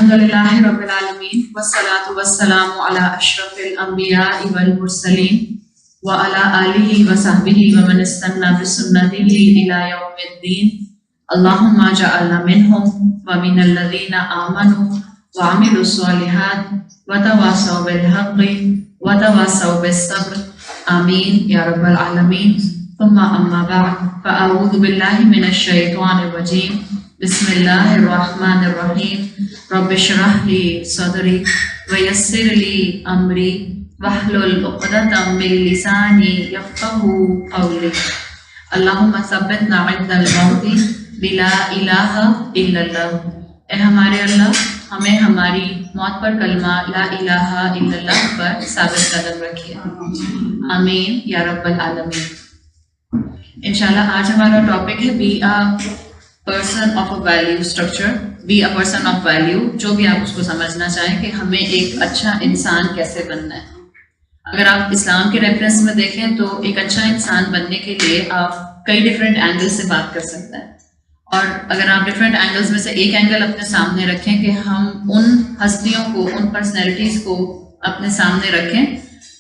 Alhamdulillahi Rabbil Alameen wassalatu wassalamu ala ashrafil anbiya'i wal mursaleen wa ala alihi wa sahbihi wa man istanna bi sunnatihi ila yawmiddin. Allahumma ja'alna minhum wa minal ladhina amanu wa amilus solihat wa tawasaw bil haqqi wa tawasaw bis sabr. Ameen ya Rabbal Alameen. Thumma amma ba'd, fa a'udhu billahi minash shaitanir rajeem. Bismillahirrahmanirrahim. Rabbi shrah li sadri wa yassir li amri wahlul uqdatam min lisani yafqahu qawli. Allahumma thabbitna 'inda al-mawti bila ilaha illallah. اے ہمارے اللہ ہمیں ہماری موت پر کلمہ لا الہ الا اللہ پر ثابت قدم رکھیے. آمین یا رب العالمین. انشاءاللہ آج ہمارا ٹاپک ہے be a person of a value structure. Be a person of value, جو بھی آپ اس کو سمجھنا چاہیں کہ ہمیں ایک اچھا انسان کیسے بننا ہے. اگر آپ اسلام کے ریفرنس میں دیکھیں تو ایک اچھا انسان بننے کے لیے آپ کئی ڈفرینٹ اینگل سے بات کر سکتے ہیں، اور اگر آپ ڈفرینٹ اینگلز میں سے ایک اینگل اپنے سامنے رکھیں کہ ہم ان ہستیوں کو، ان پرسنالٹیز کو اپنے سامنے رکھیں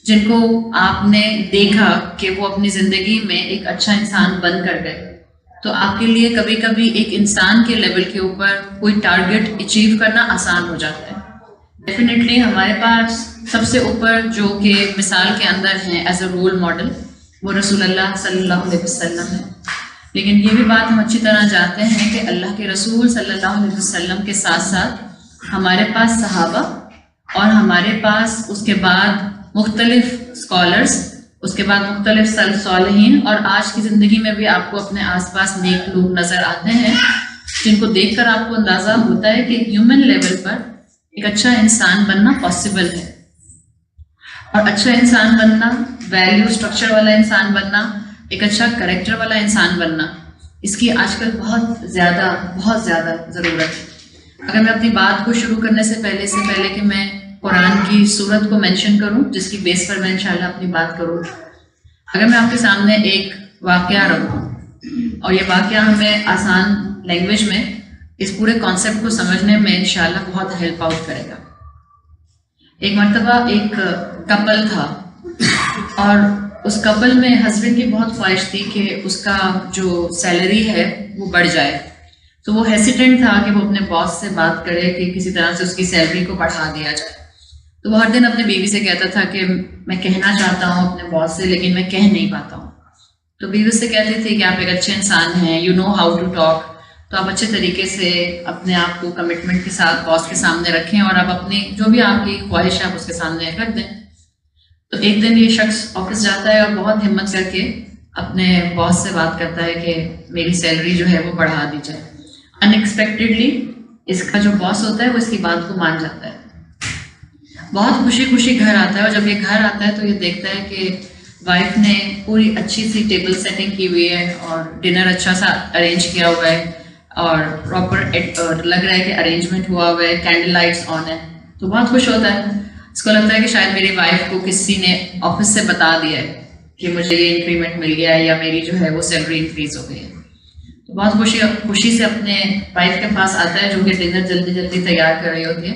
جن کو آپ نے دیکھا کہ وہ اپنی زندگی میں ایک اچھا انسان بن کر گئے، تو آپ کے لیے کبھی کبھی ایک انسان کے لیول کے اوپر کوئی ٹارگٹ اچیو کرنا آسان ہو جاتا ہے. ڈیفینیٹلی ہمارے پاس سب سے اوپر جو کہ مثال کے اندر ہیں ایز اے رول ماڈل، وہ رسول اللہ صلی اللہ علیہ وسلم ہے. لیکن یہ بھی بات ہم اچھی طرح جانتے ہیں کہ اللہ کے رسول صلی اللہ علیہ وسلم کے ساتھ ساتھ ہمارے پاس صحابہ اور ہمارے پاس اس کے بعد مختلف اسکالرس، اس کے بعد مختلف صالحین، اور آج کی زندگی میں بھی آپ کو اپنے آس پاس نیک لوگ نظر آتے ہیں جن کو دیکھ کر آپ کو اندازہ ہوتا ہے کہ ہیومن لیول پر ایک اچھا انسان بننا پاسبل ہے. اور اچھا انسان بننا، ویلیو اسٹرکچر والا انسان بننا، ایک اچھا کریکٹر والا انسان بننا، اس کی آج کل بہت زیادہ ضرورت ہے. اگر میں اپنی بات کو شروع کرنے سے پہلے کہ میں قرآن کی سورت کو مینشن کروں جس کی بیس پر میں انشاءاللہ اپنی بات کروں، اگر میں آپ کے سامنے ایک واقعہ رکھوں اور یہ واقعہ ہمیں آسان لینگویج میں اس پورے کانسیپٹ کو سمجھنے میں انشاءاللہ بہت ہیلپ آؤٹ کرے گا. ایک مرتبہ ایک کپل تھا، اور اس کپل میں ہسبینڈ کی بہت خواہش تھی کہ اس کا جو سیلری ہے وہ بڑھ جائے. تو وہ ہیسیٹنٹ تھا کہ وہ اپنے باس سے بات کرے کہ کسی طرح سے اس کی سیلری کو بڑھا دیا جائے. تو وہ ہر دن اپنی بیوی سے کہتا تھا کہ میں کہنا چاہتا ہوں اپنے باس سے لیکن میں کہہ نہیں پاتا ہوں. تو بیوی سے کہتی تھی کہ آپ ایک اچھے انسان ہیں، you know how to talk, تو آپ اچھے طریقے سے اپنے آپ کو کمٹمنٹ کے ساتھ باس کے سامنے رکھیں اور آپ اپنی جو بھی آپ کی خواہش ہے آپ اس کے سامنے رکھ دیں. تو ایک دن یہ شخص آفس جاتا ہے اور بہت ہمت کر کے اپنے باس سے بات کرتا ہے کہ میری سیلری جو ہے وہ بڑھا دی جائے. ان ایکسپیکٹڈلی اس کا جو باس ہوتا ہے وہ اس کی بات کو مان جاتا ہے. بہت خوشی گھر آتا ہے، اور جب یہ گھر آتا ہے تو یہ دیکھتا ہے کہ وائف نے پوری اچھی سی ٹیبل سیٹنگ کی ہوئی ہے اور ڈنر اچھا سا ارینج کیا ہوا ہے اور پراپر لگ رہا ہے کہ ارینجمنٹ ہوا ہوا ہے، کینڈل لائٹس آن ہے. تو بہت خوش ہوتا ہے. اس کو لگتا ہے کہ شاید میری وائف کو کسی نے آفس سے بتا دیا ہے کہ مجھے یہ انکریمنٹ مل گیا ہے یا میری جو ہے وہ سیلری انکریز ہو گئی ہے. تو بہت خوشی سے اپنے وائف کے پاس آتا ہے جو کہ ڈنر جلدی تیار کر رہی ہوتی ہے،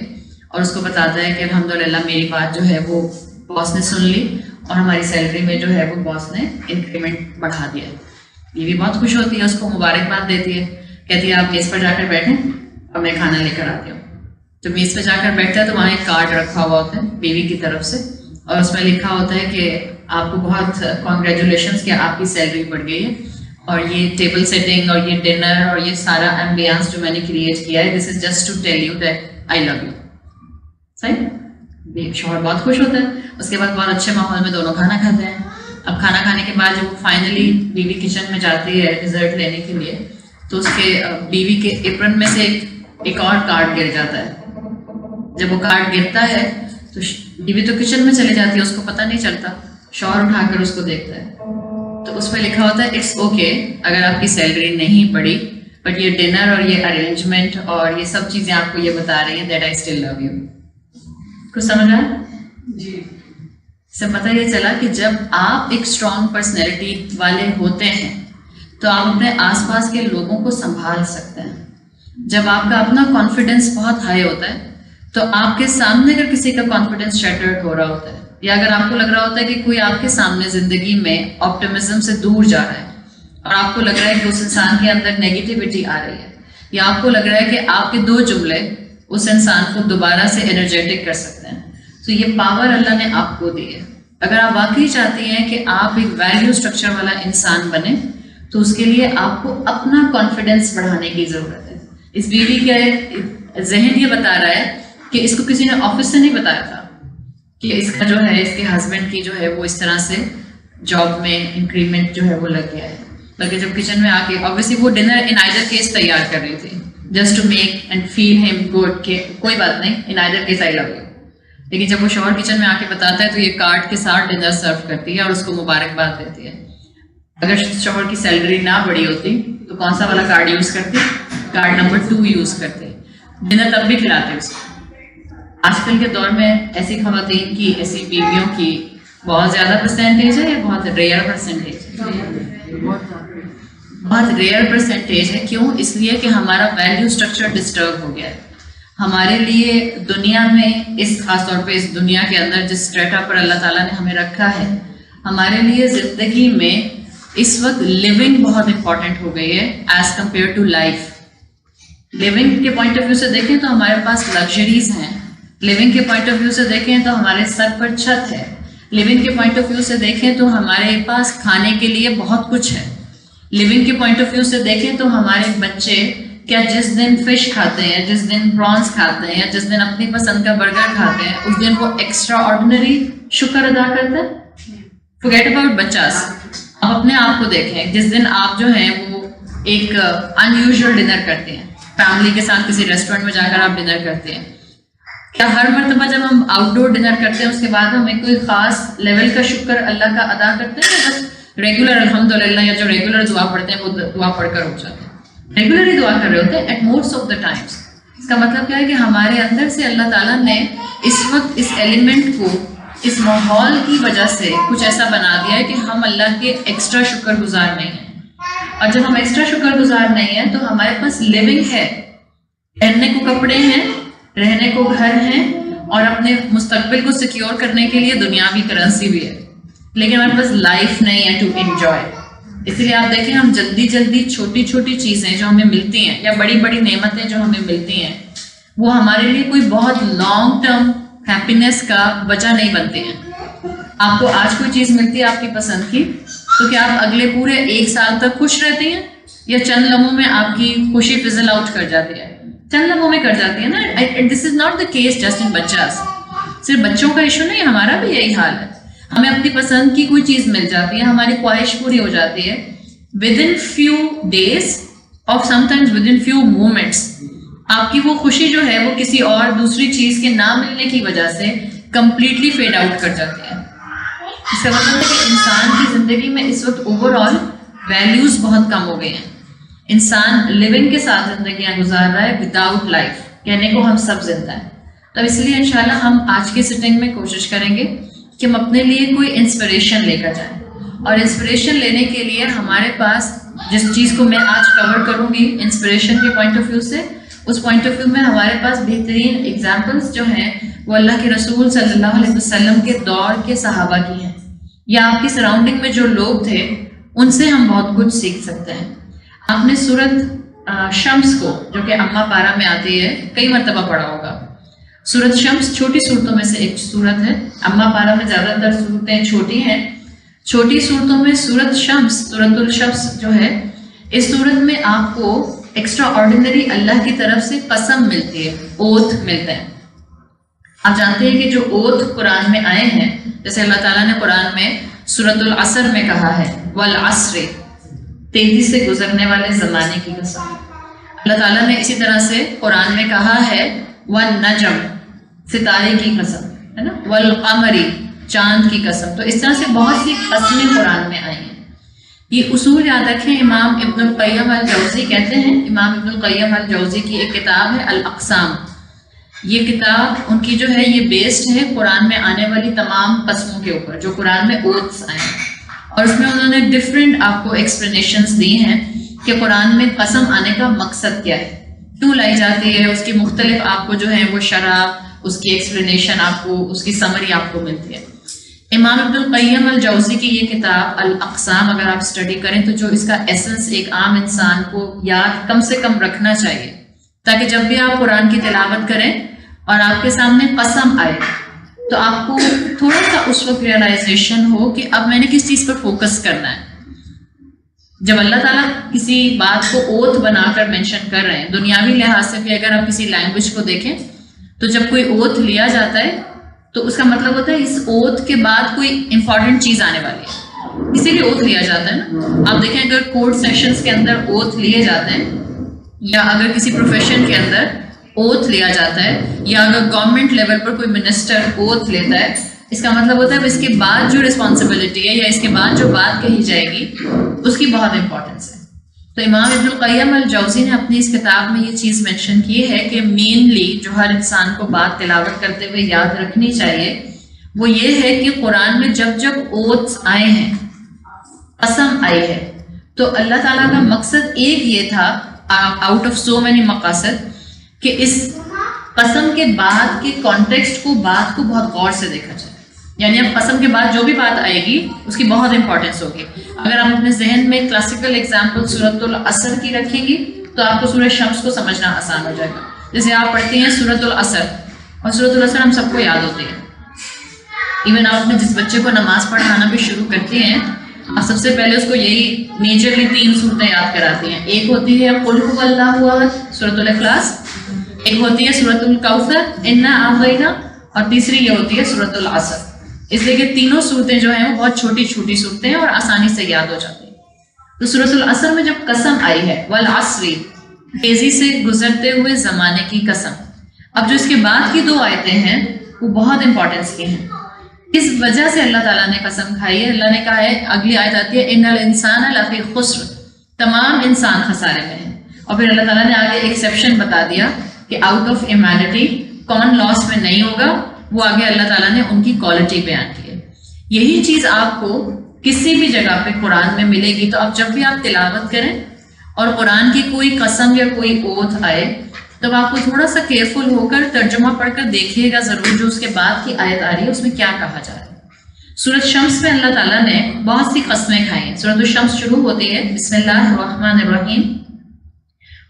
اور اس کو بتاتا ہے کہ الحمدللہ میری بات جو ہے وہ باس نے سن لی اور ہماری سیلری میں جو ہے وہ باس نے انکریمنٹ بڑھا دیا ہے. یہ بھی بہت خوش ہوتی ہے، اس کو مبارکباد دیتی ہے، کہتی ہے آپ میز پر جا کر بیٹھیں اور میں کھانا لے کر آتی ہوں. تو میز پہ جا کر بیٹھتا ہے تو وہاں ایک کارڈ رکھا ہوا ہوتا ہے بیوی کی طرف سے، اور اس میں لکھا ہوتا ہے کہ آپ کو بہت کانگریچولیشنس کہ آپ کی سیلری بڑھ گئی ہے، اور یہ ٹیبل سیٹنگ اور یہ ڈنر اور یہ سارا ایمبیانس جو میں نے کریٹ کیا ہے، this is just to tell you that I love you. صحیح. شوہر بہت خوش ہوتا ہے. اس کے بعد بہت اچھے ماحول میں دونوں کھانا کھاتے ہیں. اب کھانا کھانے کے بعد جب وہ فائنلی بیوی کچن میں جاتی ہے ڈیزرٹ لینے کے لیے، تو اس کے بیوی کے ایپرن میں سے ایک اور کارڈ گر جاتا ہے. جب وہ کارڈ گرتا ہے تو بیوی تو کچن میں چلی جاتی ہے، اس کو پتہ نہیں چلتا. شوہر اٹھا کر اس کو دیکھتا ہے تو اس پہ لکھا ہوتا ہے اٹس اوکے اگر آپ کی سیلری نہیں بڑھی، بٹ یہ ڈنر اور یہ ارینجمنٹ اور یہ سب چیزیں آپ کو یہ بتا رہی ہیں that I still love you. کچھ سمجھ آیا؟ جی. اس سے پتہ یہ چلا کہ جب آپ ایک اسٹرانگ پرسنالٹی والے ہوتے ہیں تو آپ اپنے آس پاس کے لوگوں کو سنبھال سکتے ہیں. جب آپ کا اپنا کانفیڈنس بہت ہائی ہوتا ہے تو آپ کے سامنے اگر کسی کا کانفیڈنس شیٹرڈ ہو رہا ہوتا ہے، یا اگر آپ کو لگ رہا ہوتا ہے کہ کوئی آپ کے سامنے زندگی میں آپٹیمزم سے دور جا رہا ہے، اور آپ کو لگ رہا ہے کہ اس انسان کے اندر نیگیٹیوٹی آ رہی ہے، یا آپ کو لگ رہا ہے کہ آپ کے 2 جملے اس انسان کو دوبارہ سے انرجیٹک کر سکتے ہیں، تو یہ پاور اللہ نے آپ کو دی ہے. اگر آپ واقعی چاہتی ہیں کہ آپ ایک ویلیو اسٹرکچر والا انسان بنے، تو اس کے لیے آپ کو اپنا کانفیڈنس بڑھانے کی ضرورت ہے. اس بیوی کے ذہن یہ بتا رہا ہے کہ اس کو کسی نے آفس سے نہیں بتایا تھا کہ اس کا جو ہے، اس کے ہسبینڈ کی جو ہے وہ اس طرح سے جاب میں انکریمنٹ جو ہے وہ لگ گیا ہے، بلکہ جب کچن میں آ کے obviously وہ ڈنر ان آئدر کیس تیار کر رہی تھی just to make and feel him good کہ کوئی بات نہیں، in either case I love you. لیکن جب وہ شوہر کچن میں آ کے بتاتا ہے تو یہ کارڈ کے ساتھ ڈنر سرو کرتی ہے اور اس کو مبارکباد دیتی ہے. اگر شوہر کی سیلری نہ بڑی ہوتی تو کون سا والا کارڈ یوز کرتی؟ کارڈ نمبر 2 یوز کرتے. ڈنر تب بھی کھلاتے اس کو. آج کل کے دور میں ایسی خواتین کی، ایسی بیویوں کی بہت زیادہ پرسنٹیج ہے یا بہت ریئر پرسنٹیج ہے؟ بہت ریئر پرسنٹیج ہے. کیوں؟ اس لیے کہ ہمارا ویلیو اسٹرکچر ڈسٹرب ہو گیا ہے. ہمارے لیے دنیا میں، اس خاص طور پہ اس دنیا کے اندر جس اسٹریٹا پر اللہ تعالیٰ نے ہمیں رکھا ہے، ہمارے لیے زندگی میں اس وقت لیونگ بہت امپورٹنٹ ہو گئی ہے as compare to life. Living کے پوائنٹ آف ویو سے دیکھیں تو ہمارے پاس لگژریز ہیں. لیونگ کے پوائنٹ آف ویو سے دیکھیں تو ہمارے سر پر چھت ہے. لیونگ کے پوائنٹ آف ویو سے دیکھیں تو ہمارے پاس کھانے کے لیے بہت کچھ ہے. لیونگ کے پوائنٹ آف ویو سے دیکھیں تو ہمارے بچے کیا جس دن فش کھاتے ہیں، جس دن پرانس کھاتے ہیں، یا جس دن اپنی پسند کا برگر کھاتے ہیں، اس دن وہ ایکسٹرا آرڈنری شکر ادا کرتے ہیں. فورگیٹ اباؤٹ بچاس. آپ اپنے آپ کو دیکھیں، جس دن آپ جو ہیں وہ ایک ان یوزول ڈنر کرتے ہیں، فیملی کے ساتھ کسی ریسٹورینٹ میں جا کر آپ ڈنر کرتے ہیں، کیا ہر مرتبہ جب ہم آؤٹ ڈور ڈنر کرتے ہیں اس کے بعد ہمیں کوئی خاص لیول کا شکر اللہ کا ادا کرتے ہیں، یا بس ریگولر الحمدللہ یا جو ریگولر دعا پڑھتے ہیں وہ دعا پڑھ کر اٹھ جاتے ہیں؟ ریگولرلی دعا کر رہے ہوتے ہیں at most of the times. اس کا مطلب کیا ہے کہ ہمارے اندر سے اللہ تعالیٰ نے اس وقت اس ایلیمنٹ کو، اس ماحول کی وجہ سے کچھ ایسا بنا دیا ہے کہ ہم اللہ کے ایکسٹرا شکر گزار نہیں ہیں. اور جب ہم ایکسٹرا شکر گزار نہیں ہیں تو ہمارے پاس لیونگ ہے، پہننے کو کپڑے ہیں، رہنے کو گھر ہیں، اور اپنے مستقبل کو سیکیور کرنے کے لیے دنیاوی کرنسی بھی ہے، لیکن ہمارے پاس لائف نہیں ہے ٹو انجوائے. اس لیے آپ دیکھیں ہم جلدی جلدی چھوٹی چھوٹی چیزیں جو ہمیں ملتی ہیں یا بڑی بڑی نعمتیں جو ہمیں ملتی ہیں وہ ہمارے لیے کوئی بہت لانگ ٹرم ہیپینس کا وجہ نہیں بنتے ہیں. آپ کو آج کوئی چیز ملتی ہے آپ کی پسند کی، تو کیا آپ اگلے پورے 1 سال تک خوش رہتی ہیں، یا چند لمحوں میں آپ کی خوشی فزل آؤٹ کر جاتی ہے؟ چند لمحوں میں کر جاتی ہے نا. This is not the case just in بچاس. صرف بچوں کا ایشو نہیں، ہمارا بھی یہی حال ہے. ہمیں اپنی پسند کی کوئی چیز مل جاتی ہے، ہماری خواہش پوری ہو جاتی ہے، ود ان فیو ڈیز اور some times with in few moments آپ کی وہ خوشی جو ہے وہ کسی اور دوسری چیز کے نہ ملنے کی وجہ سے کمپلیٹلی فیڈ آؤٹ کر جاتی ہے. اس کا مطلب ہے کہ انسان کی زندگی میں اس وقت اوور آل ویلیوز بہت کم ہو گئے ہیں. انسان لیونگ کے ساتھ زندگیاں گزار رہا ہے وداؤٹ لائف. کہنے کو ہم سب زندہ ہیں. تو اس لیے انشاءاللہ ہم آج کی سٹنگ میں کوشش کریں گے کہ ہم اپنے لیے کوئی انسپریشن لے کر جائیں. اور انسپریشن لینے کے لیے ہمارے پاس جس چیز کو میں آج کور کروں گی انسپریشن کے پوائنٹ آف ویو سے، اس پوائنٹ آف ویو میں ہمارے پاس بہترین ایگزامپلس جو ہیں وہ اللہ کے رسول صلی اللہ علیہ وسلم کے دور کے صحابہ کی ہیں، یا آپ کی سراؤنڈنگ میں جو لوگ تھے ان سے ہم بہت کچھ سیکھ سکتے ہیں. آپ نے سورت شمس کو، جو کہ اما پارا میں آتی ہے، کئی مرتبہ پڑھا ہوگا. سورت شمس چھوٹی صورتوں میں سے ایک صورت ہے. اما پارا میں زیادہ تر صورتیں چھوٹی ہیں. چھوٹی صورتوں میں سورت شمس، سورت الشمس جو ہے، اس صورت میں آپ کو ایکسٹرا آرڈینری اللہ کی طرف سے قسم ملتی ہے، اوتھ ملتے ہیں. آپ جانتے ہیں کہ جو اوتھ قرآن میں آئے ہیں، جیسے اللہ تعالیٰ نے قرآن میں سورت العصر میں کہا ہے والعصر، تیزی سے گزرنے والے زمانے کی قسم. اللہ تعالیٰ نے اسی طرح سے قرآن میں کہا ہے والنجم، ستارے کی قسم ہے نا، والقمر، چاند کی قسم. تو اس طرح سے بہت سی قسمیں قرآن میں آئی ہیں. یہ اصول یاد رکھیں. امام ابن القیم الجوزی کہتے ہیں، امام ابن القیم الجوزی کی ایک کتاب ہے الاقسام. یہ کتاب ان کی جو ہے یہ بیسڈ ہے قرآن میں آنے والی تمام قسموں کے اوپر جو قرآن میں اوتھس آئے ہیں، اور اس میں انہوں نے ڈفرینٹ آپ کو ایکسپلینیشنز دی ہیں کہ قرآن میں قسم آنے کا مقصد کیا ہے، کیوں لائی جاتی ہے، اس کی مختلف آپ کو جو ہے وہ شرح اس کی ایکسپلینیشن آپ کو، اس کی سمری آپ کو ملتی ہے. امام ابن القیم الجوزی کی یہ کتاب الاقسام اگر آپ اسٹڈی کریں تو جو اس کا ایسنس ایک عام انسان کو یاد کم سے کم رکھنا چاہیے، تاکہ جب بھی آپ قرآن کی تلاوت کریں اور آپ کے سامنے قسم آئے تو آپ کو تھوڑا سا اس وقت ریئلائزیشن ہو کہ اب میں نے کس چیز پر فوکس کرنا ہے. جب اللہ تعالیٰ کسی بات کو اوتھ بنا کر مینشن کر رہے ہیں، دنیاوی لحاظ سے بھی اگر آپ کسی لینگویج کو دیکھیں تو جب کوئی اوتھ لیا جاتا ہے تو اس کا مطلب ہوتا ہے اس اوتھ کے بعد کوئی امپورٹنٹ چیز آنے والی ہے، اسی لیے اوتھ لیا جاتا ہے نا. آپ دیکھیں اگر کورٹ سیشنز کے اندر اوتھ لیے جاتے ہیں، یا اگر کسی پروفیشن کے اندر اوتھ لیا جاتا ہے، یا اگر گورنمنٹ لیول پر کوئی منسٹر اوتھ لیتا ہے، اس کا مطلب ہوتا ہے اس کے بعد جو رسپانسبلٹی ہے یا اس کے بعد جو بات کہی جائے گی اس کی بہت امپورٹنس ہے. تو امام ابن القیم الجوزی نے اپنی اس کتاب میں یہ چیز مینشن کی ہے کہ مینلی جو ہر انسان کو بات تلاوت کرتے ہوئے یاد رکھنی چاہیے وہ یہ ہے کہ قرآن میں جب جب اوتھس آئے ہیں، قسم آئی ہے، تو اللہ تعالیٰ کا مقصد ایک یہ تھا آؤٹ آف سو مینی مقاصد کہ اس قسم کے بعد کے کانٹیکسٹ کو، بات کو بہت غور سے دیکھا جائے. یعنی اب قسم کے بعد جو بھی بات آئے گی اس کی بہت امپورٹنس ہوگی. اگر آپ اپنے ذہن میں کلاسیکل ایگزامپل سورۃ العصر کی رکھیں گی تو آپ کو سورہ شمس کو سمجھنا آسان ہو جائے گا. جیسے آپ پڑھتے ہیں سورۃ العصر، اور سورۃ العصر ہم سب کو یاد ہوتی ہے. ایون آپ اپنے جس بچے کو نماز پڑھانا بھی شروع کرتے ہیں، آپ سب سے پہلے اس کو یہی میجرلی 3 صورتیں یاد کراتی ہیں. ایک ہوتی ہے قل هو اللہ احد سورۃ الاخلاص، ایک ہوتی ہے سورۃ الکوثر انا اعطیناک، اور تیسری یہ ہوتی ہے سورۃ العصر. اس لیے کہ تینوں صورتیں جو ہیں وہ بہت چھوٹی چھوٹی صورتیں ہیں اور آسانی سے یاد ہو جاتی ہیں. تو سورۃ العصر میں جب قسم آئی ہے والعصر، تیزی سے گزرتے ہوئے زمانے کی قسم، اب جو اس کے بعد کی 2 آیتیں ہیں وہ بہت امپورٹنس کی ہیں. اس وجہ سے اللہ تعالیٰ نے قسم کھائی ہے. اللہ نے کہا ہے، اگلی آیت آتی ہے ان الانسان لفی خسر، تمام انسان خسارے میں ہیں. اور پھر اللہ تعالیٰ نے آگے ایکسیپشن بتا دیا کہ آؤٹ آف ہیومینٹی کون لاس میں نہیں ہوگا، وہ آگے اللہ تعالیٰ نے ان کی کوالٹی بیان کی ہے. یہی چیز آپ کو کسی بھی جگہ پہ قرآن میں ملے گی. تو اب جب بھی آپ تلاوت کریں اور قرآن کی کوئی قسم یا کوئی اوتھ آئے تب آپ کو تھوڑا سا کیئرفل ہو کر ترجمہ پڑھ کر دیکھیے گا ضرور جو اس کے بعد کی آیت آ رہی ہے اس میں کیا کہا جا رہا ہے. سورۃ شمس میں اللہ تعالیٰ نے بہت سی قسمیں کھائی ہیں. سورۃ الشمس شروع ہوتی ہے بسم اللہ الرحمن الرحیم،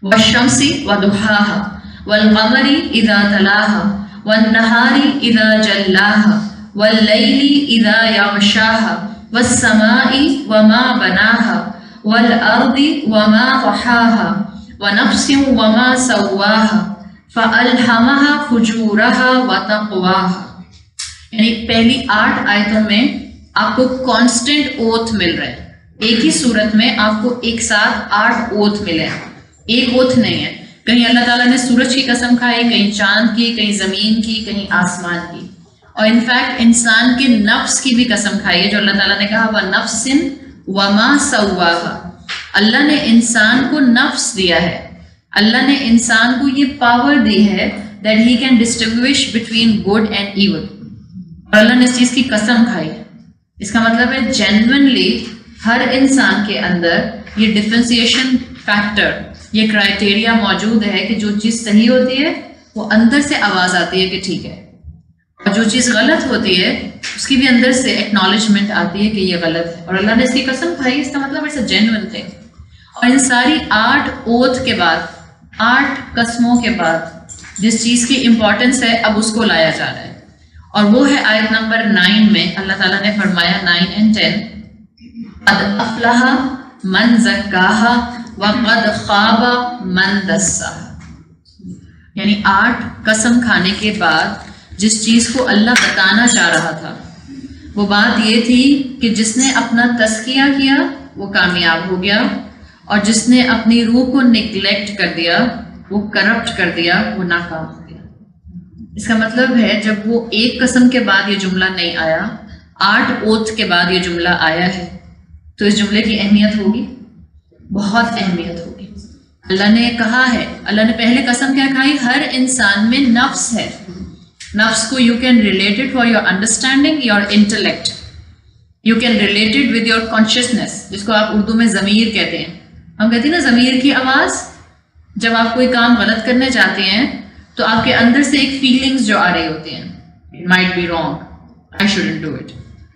والشمس وضحاها والقمر اذا تلاها والنهار اذا جلاها والليل اذا يغشاها والسماء وما بناها والارض وما طحاها ونفس وما سواها فألهمها فجورها وتقواها. یعنی پہلی 8 آیتوں میں آپ کو کانسٹنٹ اوتھ مل رہے ہیں. ایک ہی صورت میں آپ کو ایک ساتھ 8 اوتھ ملے ہیں. ایک اوتھ نہیں ہے، کہیں اللہ تعالیٰ نے سورج کی قسم کھائی، کہیں چاند کی، کہیں زمین کی، کہیں آسمان کی، اور انفیکٹ انسان کے نفس کی بھی قسم کھائی ہے جو اللہ تعالیٰ نے کہا وَنَفْسٍ وَمَا سَوَّاهَا. اللہ نے انسان کو نفس دیا ہے، اللہ نے انسان کو یہ پاور دی ہے that he can distinguish between good and evil. اور اللہ نے اس چیز کی قسم کھائی ہے. اس کا مطلب ہے جینوئنلی ہر انسان کے اندر یہ ڈفرینسیشن فیکٹر، یہ کرائٹیریا موجود ہے کہ جو چیز صحیح ہوتی ہے وہ اندر سے آواز آتی ہے کہ ٹھیک ہے، اور جو چیز غلط ہوتی ہے اس کی بھی اندر سے ایکنالجمنٹ آتی ہے کہ یہ غلط ہے. اور اللہ نے اس کی قسم کھائی، اس کا مطلب اٹس اے جینوئن تھنگ. اور ان ساری 8 اوتھ کے بعد، 8 قسموں کے بعد جس چیز کی امپورٹنس ہے اب اس کو لایا جا رہا ہے، اور وہ ہے آیت نمبر 9 میں اللہ تعالیٰ نے فرمایا 9 and 10 قد افلح من زکاها وقد خاب من دساها. یعنی 8 قسم کھانے کے بعد جس چیز کو اللہ بتانا چاہ رہا تھا وہ بات یہ تھی کہ جس نے اپنا تزکیہ کیا وہ کامیاب ہو گیا، اور جس نے اپنی روح کو نگلیکٹ کر دیا، وہ کرپٹ کر دیا، وہ ناکام ہو گیا. اس کا مطلب ہے جب وہ ایک قسم کے بعد یہ جملہ نہیں آیا، 8 اوتھ کے بعد یہ جملہ آیا ہے، تو اس جملے کی اہمیت ہوگی، بہت اہمیت ہوگی. اللہ نے کہا ہے، اللہ نے پہلے قسم کیا کھائی، ہر انسان میں نفس ہے. نفس کو you can relate it for your understanding your intellect, you can relate it with your consciousness, جس کو آپ اردو میں ضمیر کہتے ہیں. ہم کہتے ہیں نا ضمیر کی آواز. جب آپ کوئی کام غلط کرنے جاتے ہیں تو آپ کے اندر سے ایک فیلنگز جو آ رہی ہوتی ہیں, it might be wrong, I shouldn't do it.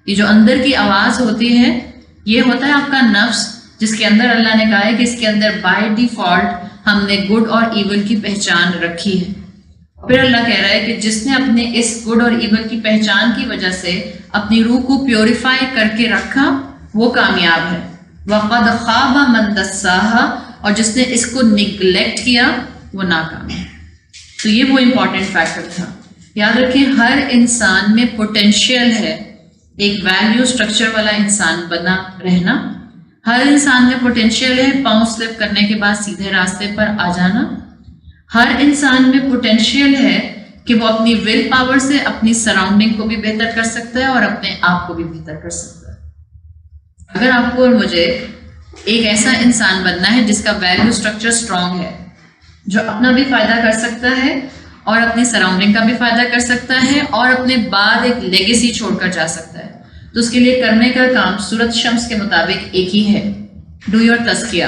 یہ جو اندر کی آواز ہوتی ہے یہ ہوتا ہے آپ کا نفس, جس کے اندر اللہ نے کہا ہے کہ اس کے اندر بائی ڈیفالٹ ہم نے گڈ اور ایول کی پہچان رکھی ہے. پھر اللہ کہہ رہا ہے کہ جس نے اپنے اس گڈ اور ایول کی پہچان کی وجہ سے اپنی روح کو پیوریفائی کر کے رکھا وہ کامیاب ہے. وَقَدْ خَابَ مَنْ دَسَّاهَا, اور جس نے اس کو نگلیکٹ کیا وہ ناکام ہے. تو یہ وہ امپورٹنٹ فیکٹر تھا. یاد رکھیں ہر انسان میں پوٹینشیل ہے ایک ویلیو اسٹرکچر والا انسان بنا رہنا. ہر انسان میں پوٹینشیل ہے پاؤں سلپ کرنے کے بعد سیدھے راستے پر آ جانا. ہر انسان میں پوٹینشیل ہے کہ وہ اپنی ول پاور سے اپنی سراؤنڈنگ کو بھی بہتر کر سکتا ہے اور اپنے آپ کو بھی بہتر کر سکتا ہے. اگر آپ کو اور مجھے ایک ایسا انسان بننا ہے جس کا ویلیو اسٹرکچر اسٹرانگ ہے, جو اپنا بھی فائدہ کر سکتا ہے اور اپنی سراؤنڈنگ کا بھی فائدہ کر سکتا ہے اور اپنے بعد ایک لیگیسی چھوڑ کر جا سکتا ہے, تو اس کے لیے کرنے کا کام سورت شمس کے مطابق ایک ہی ہے. ڈو یور تزکیہ,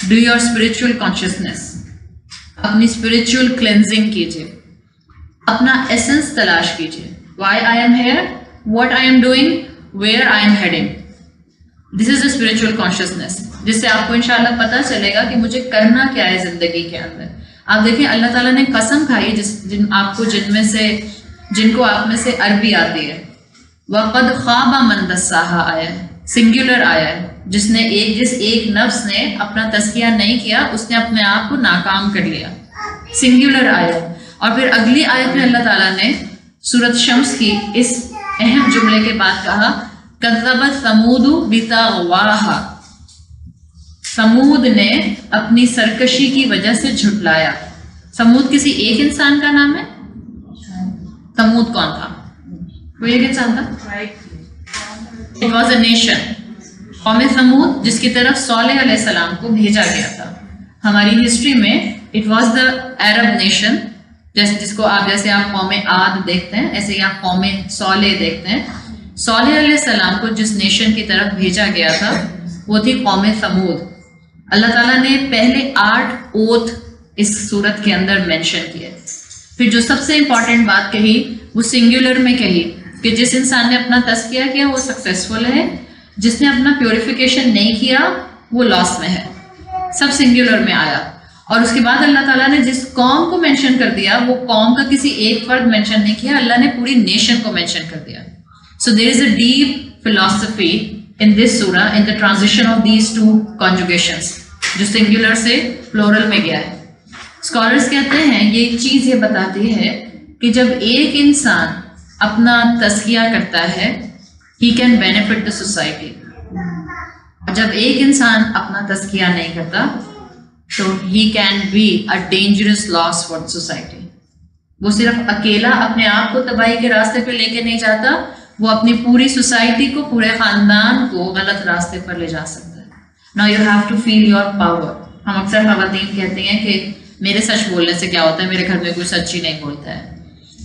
ڈو یور اسپرچل کانشیسنیس, اپنی اسپرچل کلینزنگ کیجیے, اپنا ایسنس تلاش کیجیے. Why I'm here, what I'm doing, where I'm heading. This is a spiritual consciousness, جس سے آپ کو انشاءاللہ پتہ چلے گا کہ مجھے کرنا کیا ہے زندگی کے اندر. آپ دیکھیں اللہ تعالیٰ نے قسم کھائی جن کو آپ میں سے عربی آتی ہے. وَقَدْ خَابَ مَنْ دَسَّاهَا آیا ہے, سنگولر آیا ہے. جس ایک نفس نے اپنا تزکیہ نہیں کیا اس نے اپنے آپ کو ناکام کر لیا, سنگولر آیا. اور پھر اگلی آیت میں اللہ تعالیٰ نے سورت شمس کی اس اہم جملے کے بعد کہا کذبت ثمود بطغواہا, سمود نے اپنی سرکشی کی وجہ سے جھٹلایا. سمود کسی ایک انسان کا نام ہے؟ سمود کون تھا؟ کوئی ایک انسان تھا؟ It was a nation. قوم سمود جس کی طرف صالح علیہ السلام کو بھیجا گیا تھا. ہماری ہسٹری میں it was the Arab nation, جس کو جیسے آپ قوم عاد دیکھتے ہیں ایسے ہی آپ قوم صالح دیکھتے ہیں. صالح علیہ السلام کو جس نیشن کی طرف بھیجا گیا تھا وہ تھی قوم سمود. اللہ تعالیٰ نے پہلے 8 اوتھ اس صورت کے اندر مینشن کیے. پھر جو سب سے امپورٹنٹ بات کہی وہ سنگولر میں کہی کہ جس انسان نے اپنا تزکیہ کیا وہ سکسیسفل ہے, جس نے اپنا پیوریفیکیشن نہیں کیا وہ لاس میں ہے. سب سنگولر میں آیا. اور اس کے بعد اللہ تعالیٰ نے جس قوم کو مینشن کر دیا وہ قوم کا کسی ایک فرد مینشن نہیں کیا, اللہ نے پوری نیشن کو مینشن کر دیا. So there is a deep philosophy in this surah in the transition of these two conjugations جو سنگولر سے پلورل میں گیا ہے. اسکالرس کہتے ہیں یہ چیز یہ بتاتی ہے کہ جب ایک انسان اپنا تزکیہ کرتا ہے he can benefit the society. جب ایک انسان اپنا تزکیہ نہیں کرتا تو he can be a dangerous loss for the society. وہ صرف اکیلا اپنے آپ کو تباہی کے راستے پہ لے کے نہیں جاتا, وہ اپنی پوری سوسائٹی کو, پورے خاندان کو غلط راستے پر لے جا سکتا ہے. Now you have to feel your power. ہم اکثر خواتین کہتے ہیں کہ میرے سچ بولنے سے کیا ہوتا ہے, میرے گھر میں کوئی سچ ہی نہیں بولتا ہے,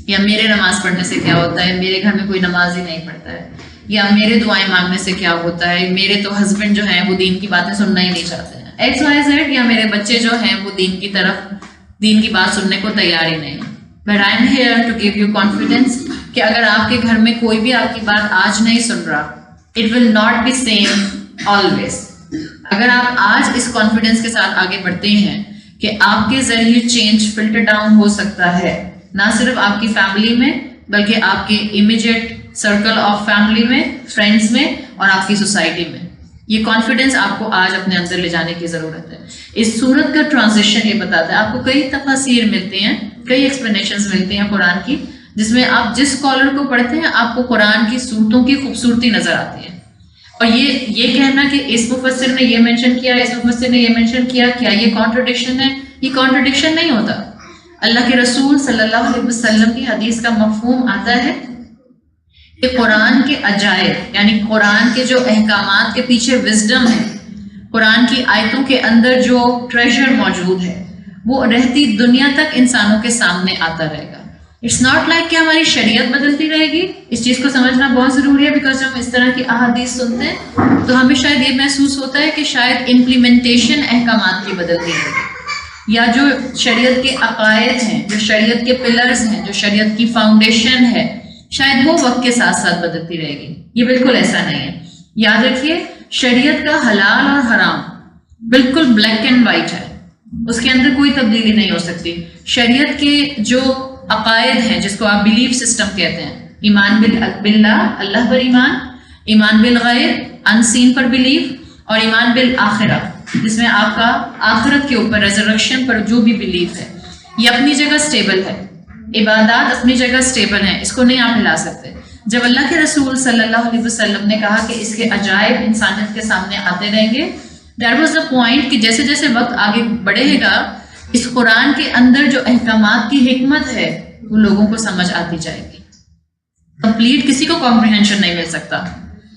یا میرے نماز پڑھنے سے کیا ہوتا ہے, میرے گھر میں کوئی نماز ہی نہیں پڑھتا ہے, یا میرے دعائیں مانگنے سے کیا ہوتا ہے, میرے تو ہسبینڈ جو ہیں وہ دین کی باتیں سننا ہی نہیں چاہتے ہیں, ایکس وائی زیڈ, یا میرے بچے جو ہیں وہ دین کی بات سننے کو تیار ہی نہیں. But I am here to give you confidence کہ اگر آپ کے گھر میں کوئی بھی آپ کی بات آج نہیں سن رہا, it will not be same always. اگر آپ آج اس کانفیڈنس کے ساتھ آگے بڑھتے ہیں کہ آپ کے ذریعے چینج فلٹر ڈاؤن ہو سکتا ہے, نہ صرف آپ کی فیملی میں بلکہ آپ کے امیجیٹ سرکل آف فیملی میں, فرینڈس میں اور آپ کی سوسائٹی میں. یہ کانفیڈنس آپ کو آج اپنے اندر لے جانے کی ضرورت ہے. اس صورت کا ٹرانزیشن یہ بتاتا ہے, آپ کو کئی تفاسیر ملتی ہیں, کئی ایکسپلینیشنز ملتی ہیں قرآن کی, جس میں آپ جس اسکالر کو پڑھتے ہیں آپ کو قرآن کی صورتوں کی خوبصورتی نظر آتی ہے. اور یہ کہنا کہ اس مفسر نے یہ مینشن کیا, اس مفسر نے یہ مینشن کیا, کیا یہ کانٹرڈکشن ہے؟ یہ کانٹرڈکشن نہیں ہوتا. اللہ کے رسول صلی اللہ علیہ وسلم کی حدیث کا مفہوم آتا ہے کہ قرآن کے عجائب یعنی قرآن کے جو احکامات کے پیچھے وزڈم ہے, قرآن کی آیتوں کے اندر جو ٹریجر موجود ہے وہ رہتی دنیا تک انسانوں کے سامنے آتا رہے گا. اٹس ناٹ لائک کہ ہماری شریعت بدلتی رہے گی. اس چیز کو سمجھنا بہت ضروری ہے, بیکاز جب ہم اس طرح کی احادیث سنتے ہیں تو ہمیں شاید یہ محسوس ہوتا ہے کہ شاید امپلیمنٹیشن احکامات کی بدلتی رہے گی. یا جو شریعت کے عقائد ہیں، جو شریعت کے پلرز ہیں، جو شریعت کی فاؤنڈیشن ہے، شاید وہ وقت کے ساتھ ساتھ بدلتی رہے گی. یہ بالکل ایسا نہیں ہے. یاد رکھیے شریعت کا حلال اور حرام بالکل بلیک اینڈ وائٹ ہے، اس کے اندر کوئی تبدیلی نہیں ہو سکتی. شریعت کے جو عقائد ہیں جس کو آپ بلیف سسٹم کہتے ہیں، ایمان باللہ اللہ پر ایمان، ایمان بالغیب انسین پر بلیف، اور ایمان بالآخرہ جس میں آپ کا آخرت کے اوپر ریزرکشن پر جو بھی بلیف ہے، یہ اپنی جگہ سٹیبل ہے. عبادات اپنی جگہ سٹیبل ہیں، اس کو نہیں آپ ہلا سکتے. جب اللہ کے رسول صلی اللہ علیہ وسلم نے کہا کہ اس کے عجائب انسانیت کے سامنے آتے رہیں گے، دیٹ واز دا پوائنٹ کہ جیسے جیسے وقت آگے بڑھے گا اس قرآن کے اندر جو احکامات کی حکمت ہے وہ لوگوں کو سمجھ آتی جائے گی. کمپلیٹ کسی کو کمپریہنشن نہیں مل سکتا.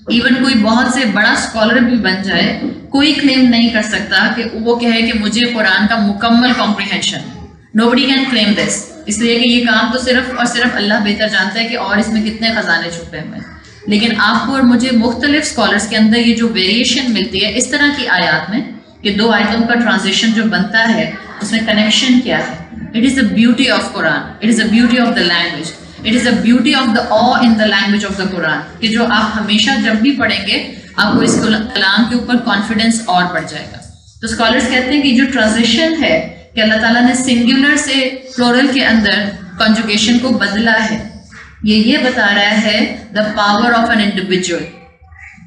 ایون کوئی بہت سے بڑا اسکالر بھی بن جائے، کوئی کلیم نہیں کر سکتا کہ وہ کہے کہ مجھے قرآن کا مکمل کمپریہنشن. نوبڈی کین کلیم دس، اس لیے کہ یہ کام تو صرف اور صرف اللہ بہتر جانتا ہے کہ اور اس میں کتنے خزانے چھپے ہوئے ہیں. لیکن آپ کو اور مجھے مختلف اسکالرس کے اندر یہ جو ویریشن ملتی ہے اس طرح کی آیات میں کہ دو آیتوں کا ٹرانزیشن جو بنتا ہے اس میں کنیکشن کیا ہے. It is the beauty of Quran, it is the beauty of the language, it is the beauty of the uh in the language of the Quran, کہ جو آپ ہمیشہ جب بھی پڑھیں گے آپ کو اس کلام کے اوپر کانفیڈنس اور بڑھ جائے گا. تو اسکالرس کہتے ہیں کہ جو ٹرانزیشن ہے کہ اللہ تعالیٰ نے سنگولر سے پلورل کے اندر کنجوگیشن کو بدلا ہے، یہ بتا رہا ہے the power of an individual.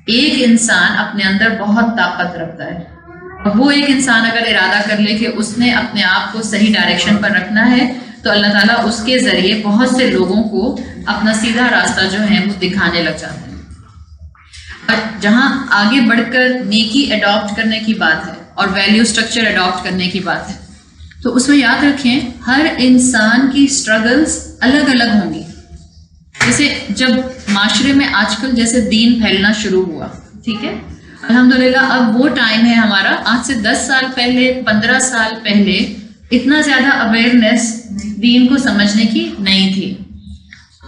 ایک انسان اپنے اندر بہت طاقت رکھتا ہے، اور وہ ایک انسان اگر ارادہ کر لے کہ اس نے اپنے آپ کو صحیح ڈائریکشن پر رکھنا ہے تو اللہ تعالیٰ اس کے ذریعے بہت سے لوگوں کو اپنا سیدھا راستہ جو ہے وہ دکھانے لگ جاتے ہیں. اور جہاں آگے بڑھ کر نیکی اڈاپٹ کرنے کی بات ہے اور ویلیو اسٹرکچر اڈاپٹ کرنے کی بات ہے تو اس میں یاد رکھیں ہر انسان کی اسٹرگلس الگ الگ ہوں گی. جیسے جب معاشرے میں آج کل جیسے دین پھیلنا شروع ہوا، ٹھیک ہے، الحمدللہ اب وہ ٹائم ہے ہمارا، آج سے 10 سال پہلے 15 سال پہلے اتنا زیادہ اویئرنیس دین کو سمجھنے کی نہیں تھی.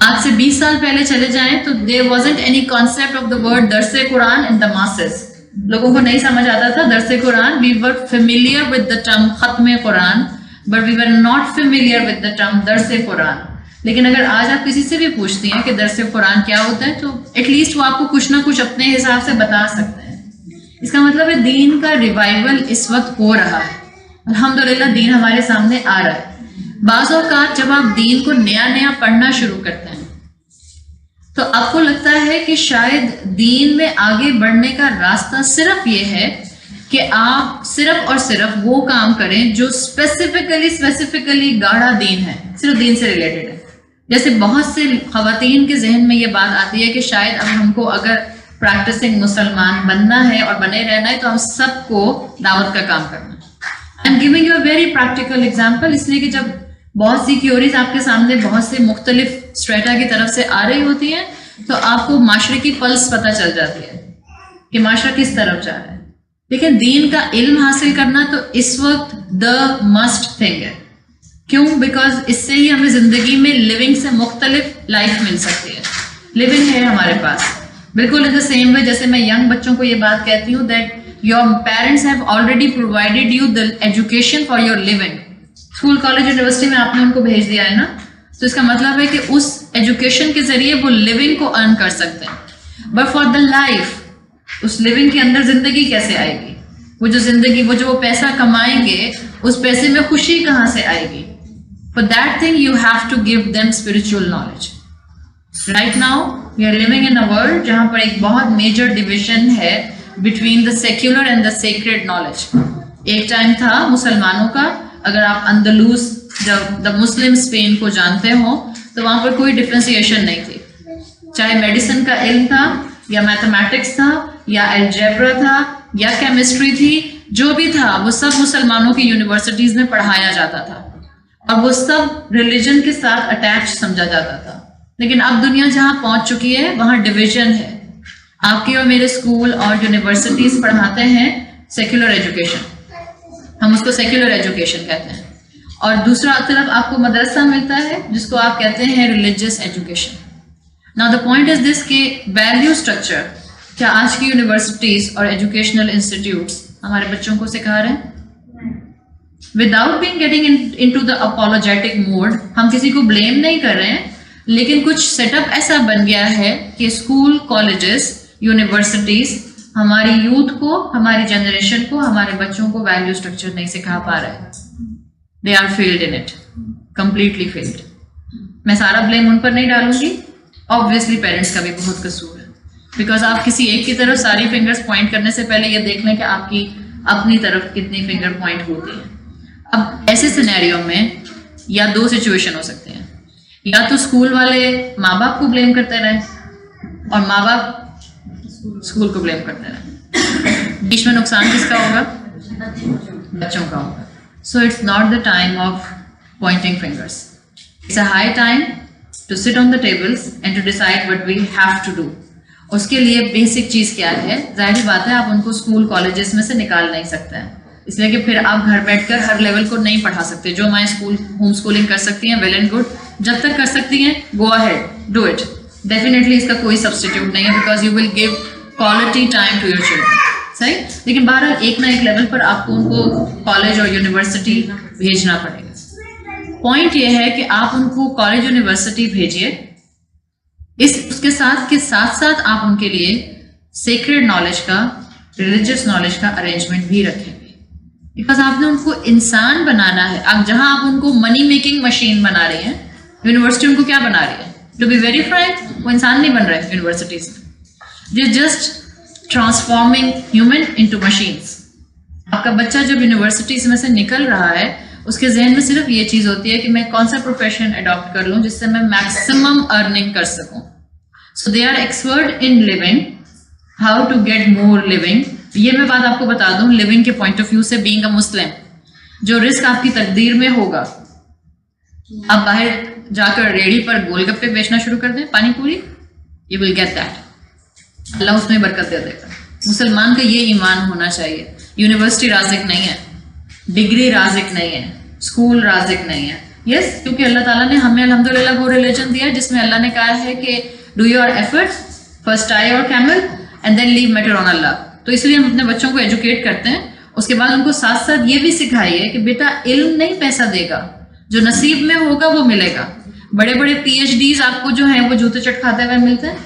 آج سے 20 سال پہلے چلے جائیں تو there wasn't any concept of the word درس قرآن in the masses. لوگوں کو نہیں سمجھ آتا تھا درس قرآن. We were familiar with the term ختم قرآن but we were not familiar with the term درس قرآن. لیکن اگر آج آپ کسی سے بھی پوچھتی ہیں کہ درس قرآن کیا ہوتا ہے تو ایٹ لیسٹ وہ آپ کو کچھ نہ کچھ اپنے حساب سے بتا سکتے ہیں. اس کا مطلب ہے دین کا ریوائول اس وقت ہو رہا ہے. الحمدللہ دین ہمارے سامنے آ رہا ہے. بعض اوقات جب آپ دین کو نیا نیا پڑھنا شروع کرتے ہیں تو آپ کو لگتا ہے کہ شاید دین میں آگے بڑھنے کا راستہ صرف یہ ہے کہ آپ صرف اور صرف وہ کام کریں جو اسپیسیفکلی گاڑھا دین ہے، صرف دین سے ریلیٹڈ ہے. جیسے بہت سے خواتین کے ذہن میں یہ بات آتی ہے کہ شاید اب ہم کو اگر پریکٹسنگ مسلمان بننا ہے اور بنے رہنا ہے تو ہم سب کو دعوت کا کام کرنا ہے. I am giving you a very practical example, اس لیے کہ جب بہت سی کیوریز آپ کے سامنے بہت سے مختلف اسٹریٹا کی طرف سے آ رہی ہوتی ہیں تو آپ کو معاشرے کی پلس پتہ چل جاتی ہے کہ معاشرہ کس طرف جا رہا ہے. لیکن دین کا علم حاصل کرنا تو اس وقت دا مسٹ تھنگ ہے. کیوں؟ بیکاز اس سے ہی ہمیں زندگی میں لیونگ سے مختلف لائف مل سکتی ہے. لیونگ ہے ہمارے پاس بالکل ان دا سیم وے جیسے میں ینگ بچوں کو یہ بات کہتی ہوں that your parents have already provided you the education for your living. School college university میں آپ نے ان کو بھیج دیا ہے نا، تو اس کا مطلب ہے کہ اس ایجوکیشن کے ذریعے وہ لیونگ کو ارن کر سکتے ہیں. بٹ فار دا لائف اس لیونگ کے اندر زندگی کیسے آئے گی؟ وہ جو زندگی وہ پیسہ کمائیں گے اس پیسے میں خوشی کہاں سے آئے گی؟ For that thing you have to give them spiritual knowledge. Right now we are living in a world جہاں پر ایک بہت میجر ڈویژن ہے between the secular and the sacred knowledge. ایک ٹائم تھا مسلمانوں کا، اگر آپ اندلوس جب دا مسلم اسپین کو جانتے ہو تو وہاں پر کوئی ڈفرینسیشن نہیں تھی، چاہے میڈیسن کا علم تھا یا میتھمیٹکس تھا یا الجبرا تھا یا کیمسٹری تھی، جو بھی تھا وہ سب مسلمانوں کی یونیورسٹیز میں پڑھایا جاتا تھا اور وہ سب ریلیجن کے ساتھ اٹیچ سمجھا جاتا تھا. لیکن اب دنیا جہاں پہنچ چکی ہے وہاں ڈویژن ہے. آپ کے اور میرے اسکول اور یونیورسٹیز پڑھاتے ہیں سیکولر ایجوکیشن، ہم اس کو سیکولر ایجوکیشن کہتے ہیں، اور دوسرا طرف آپ کو مدرسہ ملتا ہے جس کو آپ کہتے ہیں religious education. Now the point is this کہ ویلیو اسٹرکچر کیا آج کی یونیورسٹیز اور ایجوکیشنل انسٹیٹیوٹس ہمارے بچوں کو سکھا رہے ہیں؟ Without being getting into the apologetic mode. ہم کسی کو بلیم نہیں کر رہے ہیں, لیکن کچھ سیٹ اپ ایسا بن گیا ہے کہ اسکول, کالجز, یونیورسٹیز ہماری یوتھ کو, ہماری جنریشن کو, ہمارے بچوں کو ویلیو اسٹرکچر نہیں سکھا پا رہے. They are failed in it, completely failed. میں سارا بلیم ان پر نہیں ڈالوں گی, آبویسلی پیرنٹس کا بھی بہت قصور ہے, بیکاز آپ کسی ایک کی طرف ساری فنگرز پوائنٹ کرنے سے پہلے یہ دیکھ لیں کہ آپ کی اپنی طرف کتنی فنگر پوائنٹ ہوتی ہیں. اب ایسے سینیریو میں یا دو سچویشن ہو سکتے ہیں, یا تو اسکول والے ماں باپ کو بلیم کرتے رہیں اور ماں باپ اسکول کو بلیم کرتے رہیں. بیچ میں نقصان کس کا ہوگا؟ بچوں کا ہوگا. So it's not the time of pointing fingers. It's a high time to sit on the tables and to decide what we have to do. اس کے لیے بیسک چیز کیا ہے؟ ظاہر بات ہے آپ ان کو اسکول کالجز میں سے نکال نہیں سکتے ہیں, اس لیے کہ پھر آپ گھر بیٹھ کر ہر لیول کو نہیں پڑھا سکتے. جو مائیں اسکول ہوم اسکولنگ کر سکتی ہیں, ویل اینڈ گڈ. جب تک کر سکتی ہیں go ahead, do it. Definitely اس کا کوئی سبسٹیٹیوٹ نہیں ہے, because you will give quality time to your children. صحیح, لیکن بہرحال ایک نہ ایک لیول پر آپ کو ان کو کالج اور یونیورسٹی بھیجنا پڑے گا. پوائنٹ یہ ہے کہ آپ ان کو کالج یونیورسٹی بھیجیے, اس کے ساتھ آپ ان کے لیے سیکریڈ نالج کا, ریلیجیس نالج کا ارینجمنٹ بھی رکھیں گے, بیکاز آپ نے ان کو انسان بنانا ہے. اب جہاں آپ ان کو منی میکنگ مشین بنا رہے ہیں, یونیورسٹی ان کو کیا بنا رہی ہے؟ ٹو بی ویری فرینک, وہ انسان نہیں بن رہے یونیورسٹیز میں. They just transforming human into machines. آپ کا بچہ جب یونیورسٹیز میں سے نکل رہا ہے, اس کے ذہن میں صرف یہ چیز ہوتی ہے کہ میں کون سا پروفیشن اڈاپٹ کر لوں جس سے میں میکسیمم ارننگ کر سکوں. So they are expert in living, how to get more living. یہ میں بات آپ کو بتا دوں لیونگ کے پوائنٹ آف ویو سے, بینگ اے مسلم, جو رزق آپ کی تقدیر میں ہوگا. آپ باہر جا کر ریڑھی پر گول گپے بیچنا شروع کر دیں, پانی پوری, یو ول گیٹ دیٹ. اللہ اس میں برکت دے دے گا. مسلمان کا یہ ایمان ہونا چاہیے. یونیورسٹی رازق نہیں ہے, ڈگری رازق نہیں ہے, اسکول رازق نہیں ہے. یس, کیونکہ اللہ تعالیٰ نے ہمیں الحمدللہ وہ ریلیجن دیا جس میں اللہ نے کہا ہے کہ do your efforts, first tie your camel and then leave matter on Allah. تو اس لیے ہم اپنے بچوں کو ایجوکیٹ کرتے ہیں. اس کے بعد ان کو ساتھ ساتھ یہ بھی سکھائیے کہ بیٹا علم نہیں پیسہ دے گا, جو نصیب میں ہوگا وہ ملے گا. بڑے بڑے پی ایچ ڈیز آپ کو جو ہیں وہ جوتے چٹ کھاتے ہوئے ملتے ہیں,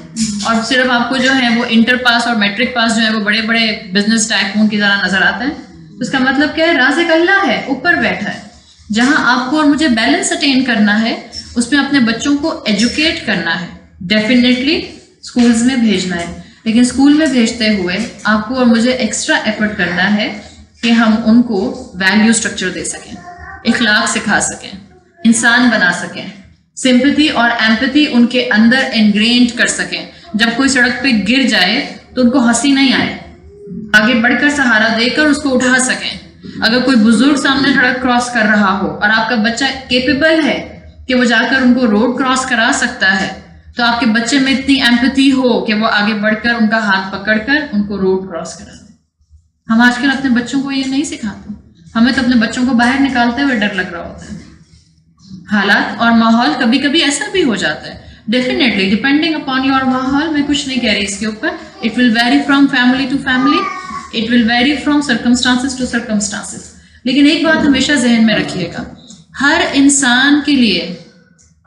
اور صرف آپ کو جو ہے وہ انٹر پاس اور میٹرک پاس جو ہے وہ بڑے بڑے بزنس ٹائکون کی طرح نظر آتے ہیں. اس کا مطلب کیا ہے؟ رازق اللہ ہے, اوپر بیٹھا ہے. جہاں آپ کو اور مجھے بیلنس اٹین کرنا ہے, اس میں اپنے بچوں کو ایجوکیٹ کرنا ہے. ڈیفینیٹلی اسکولز میں بھیجنا ہے, لیکن اسکول میں بھیجتے ہوئے آپ کو اور مجھے ایکسٹرا ایفرٹ کرنا ہے کہ ہم ان کو ویلیو اسٹرکچر دے سکیں, اخلاق سکھا سکیں, انسان بنا سکیں, سمپتھی اور ایمپتھی ان کے اندر انگرینڈ کر سکیں. جب کوئی سڑک پہ گر جائے تو ان کو ہنسی نہیں آئے, آگے بڑھ کر سہارا دے کر اس کو اٹھا سکیں. اگر کوئی بزرگ سامنے سڑک کراس کر رہا ہو اور آپ کا بچہ کیپیبل ہے کہ وہ جا کر ان کو روڈ کراس کرا سکتا ہے, تو آپ کے بچے میں اتنی ایمپتھی ہو کہ وہ آگے بڑھ کر ان کا ہاتھ پکڑ کر ان کو روڈ کراس کرا دیں. ہم آج کل اپنے بچوں کو یہ نہیں سکھاتے. ہمیں تو اپنے بچوں کو باہر نکالتے ہوئے ڈر لگ رہا ہوتا ہے. حالات اور ماحول کبھی کبھی ایسا بھی ہو جاتا ہے. ڈیفینیٹلی ڈپینڈنگ اپان یور ماحول, میں کچھ نہیں کہہ رہی اس کے اوپر. It will vary from family to family, it will vary from circumstances to circumstances. لیکن ایک بات ہمیشہ ذہن میں رکھیے گا, ہر انسان کے لیے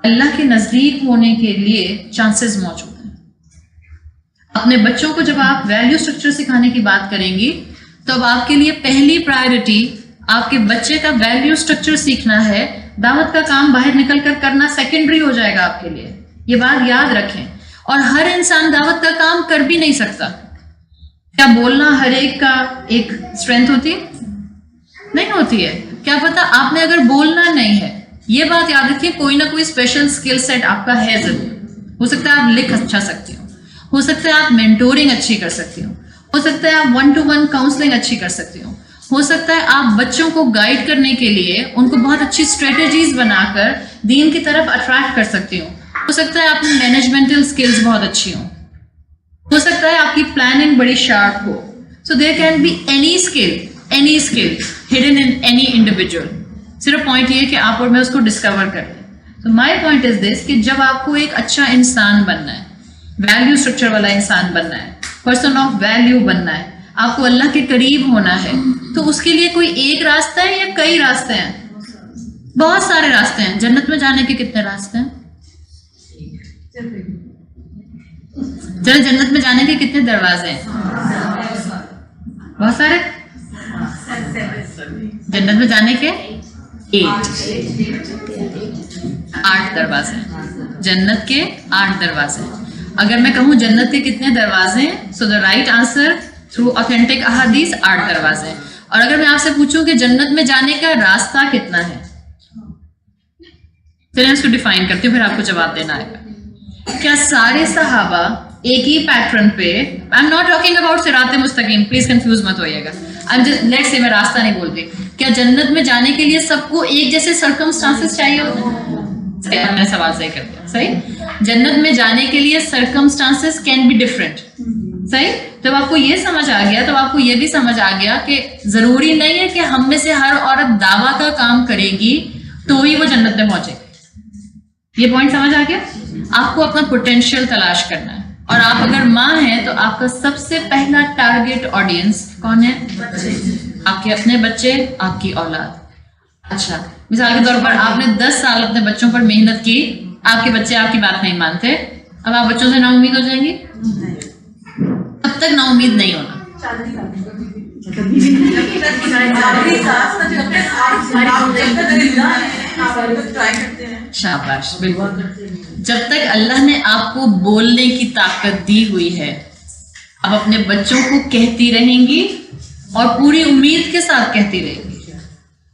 اللہ کے نزدیک ہونے کے لیے چانسز موجود ہیں. اپنے بچوں کو جب آپ ویلیو اسٹرکچر سکھانے کی بات کریں گی, تو اب آپ کے لیے پہلی پرائرٹی آپ کے بچے کا ویلیو اسٹرکچر سیکھنا ہے. دعوت کا کام باہر نکل کر کرنا سیکنڈری ہو جائے گا آپ کے لیے, یہ بات یاد رکھیں. اور ہر انسان دعوت کا کام کر بھی نہیں سکتا. کیا بولنا ہر ایک کا ایک اسٹرینتھ ہوتی ہے؟ نہیں ہوتی ہے. کیا پتا آپ نے اگر بولنا نہیں ہے, یہ بات یاد رکھیے, کوئی نہ کوئی اسپیشل اسکل سیٹ آپ کا ہے ضرور. ہو سکتا ہے آپ لکھ اچھا سکتی ہو سکتا ہے آپ مینٹورنگ اچھی کر سکتی ہو سکتا ہے آپ 1-to-1 کاؤنسلنگ اچھی کر سکتی ہو سکتا ہے آپ بچوں کو گائیڈ کرنے کے لیے ان کو بہت اچھی اسٹریٹجیز بنا کر دین کی طرف اٹریکٹ کر سکتی ہو سکتا ہے آپ کی مینجمنٹل اسکلز بہت اچھی ہو سکتا ہے آپ کی پلاننگ بڑی شارپ ہو. So there can be any skill hidden in any individual. صرف پوائنٹ یہ کہ آپ اور میں اس کو ڈسکور کر لیں. تو مائی پوائنٹ از دس کہ جب آپ کو ایک اچھا انسان بننا ہے, ویلیو اسٹرکچر والا انسان بننا ہے, پرسن آف ویلیو بننا ہے, آپ کو اللہ کے قریب ہونا ہے, تو اس کے لیے کوئی ایک راستہ ہے یا کئی راستے ہیں؟ بہت سارے راستے ہیں. جنت میں جانے کے کتنے راستے ہیں؟ چلو جنت میں جانے کے کتنے دروازے ہیں؟ بہت سارے. جنت میں جانے کے 8 دروازے ہیں. جنت کے 8 دروازے ہیں. اگر میں کہوں جنت کے کتنے دروازے ہیں، so the right answer through authentic احادیث 8 دروازے ہیں. اور اگر میں آپ سے پوچھوں کہ جنت میں جانے کا راستہ کتنا ہے، چلیں اس کو ڈیفائن کرتی ہوں، پھر آپ کو جواب دینا آئے گا. کیا سارے صحابہ ایک ہی پیٹرن پہ، آئی ایم ناٹ ٹاکنگ اباؤٹ صراط مستقیم، پلیز کنفیوز مت ہوئیے گا، لیٹس سے میں راستہ نہیں بولتی. کیا جنت میں جانے کے لیے سب کو ایک جیسے سرکمسٹانسز چاہیے ہوتے ہیں؟ میں نے سوال صحیح کر دیا. صحیح. جنت میں جانے کے لیے سرکمسٹانسز کین بی ڈفرینٹ. صحیح. جب آپ کو یہ سمجھ آ گیا تو آپ کو یہ بھی سمجھ آ گیا کہ ضروری نہیں ہے کہ ہم میں سے ہر عورت دعویٰ کا کام کرے گی تو ہی وہ جنت میں پہنچے گی. یہ پوائنٹ سمجھ آ گیا. آپ کو اپنا پوٹینشیل تلاش کرنا ہے. اور آپ اگر ماں ہیں تو آپ کا سب سے پہلا ٹارگیٹ آڈینس کون ہے؟ آپ کے اپنے بچے، آپ کی اولاد. اچھا، مثال کے طور پر آپ نے 10 سال اپنے بچوں پر محنت کی، آپ کے بچے آپ کی بات نہیں مانتے، اب آپ بچوں سے نا امید ہو جائیں گی؟ اب تک نا امید نہیں ہونا. شاباش، بالکل. جب تک اللہ نے آپ کو بولنے کی طاقت دی ہوئی ہے، آپ اپنے بچوں کو کہتی رہیں گی اور پوری امید کے ساتھ کہتی رہیں گی.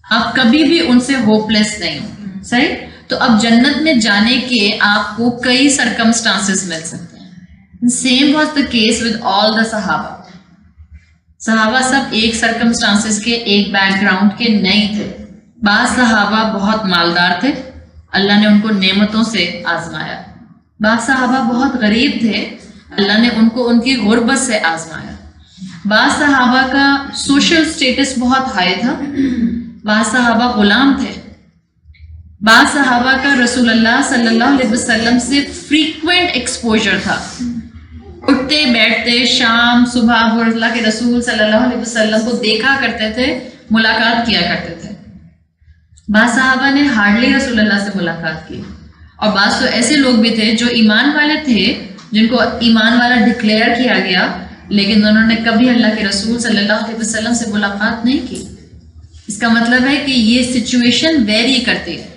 آپ کبھی بھی ان سے ہوپ لیس نہیں ہو. صحیح. تو اب جنت میں جانے کے آپ کو کئی سرکمسٹانسز مل سکتے ہیں. Same was the case with all the صحابہ. صحابہ سب ایک سرکمسٹانسز کے، ایک بیک گراؤنڈ کے نہیں تھے. بعض صحابہ بہت مالدار تھے، اللہ نے ان کو نعمتوں سے آزمایا. بعض صحابہ بہت غریب تھے، اللہ نے ان کو ان کی غربت سے آزمایا. بعض صحابہ کا سوشل سٹیٹس بہت ہائی تھا، بعض صحابہ غلام تھے. بعض صحابہ کا رسول اللہ صلی اللہ علیہ وسلم سے فریکوینٹ ایکسپوجر تھا. اٹھتے بیٹھتے شام صبح وہ اللہ کے رسول صلی اللہ علیہ وسلم کو دیکھا کرتے تھے، ملاقات کیا کرتے تھے. بعض صحابہ نے ہارڈلی رسول اللہ سے ملاقات کی، اور بعض تو ایسے لوگ بھی تھے جو ایمان والے تھے، جن کو ایمان والا ڈکلیئر کیا گیا، لیکن انہوں نے کبھی اللہ کے رسول صلی اللہ علیہ وسلم سے ملاقات نہیں کی. اس کا مطلب ہے کہ یہ سچویشن ویری کرتی ہے.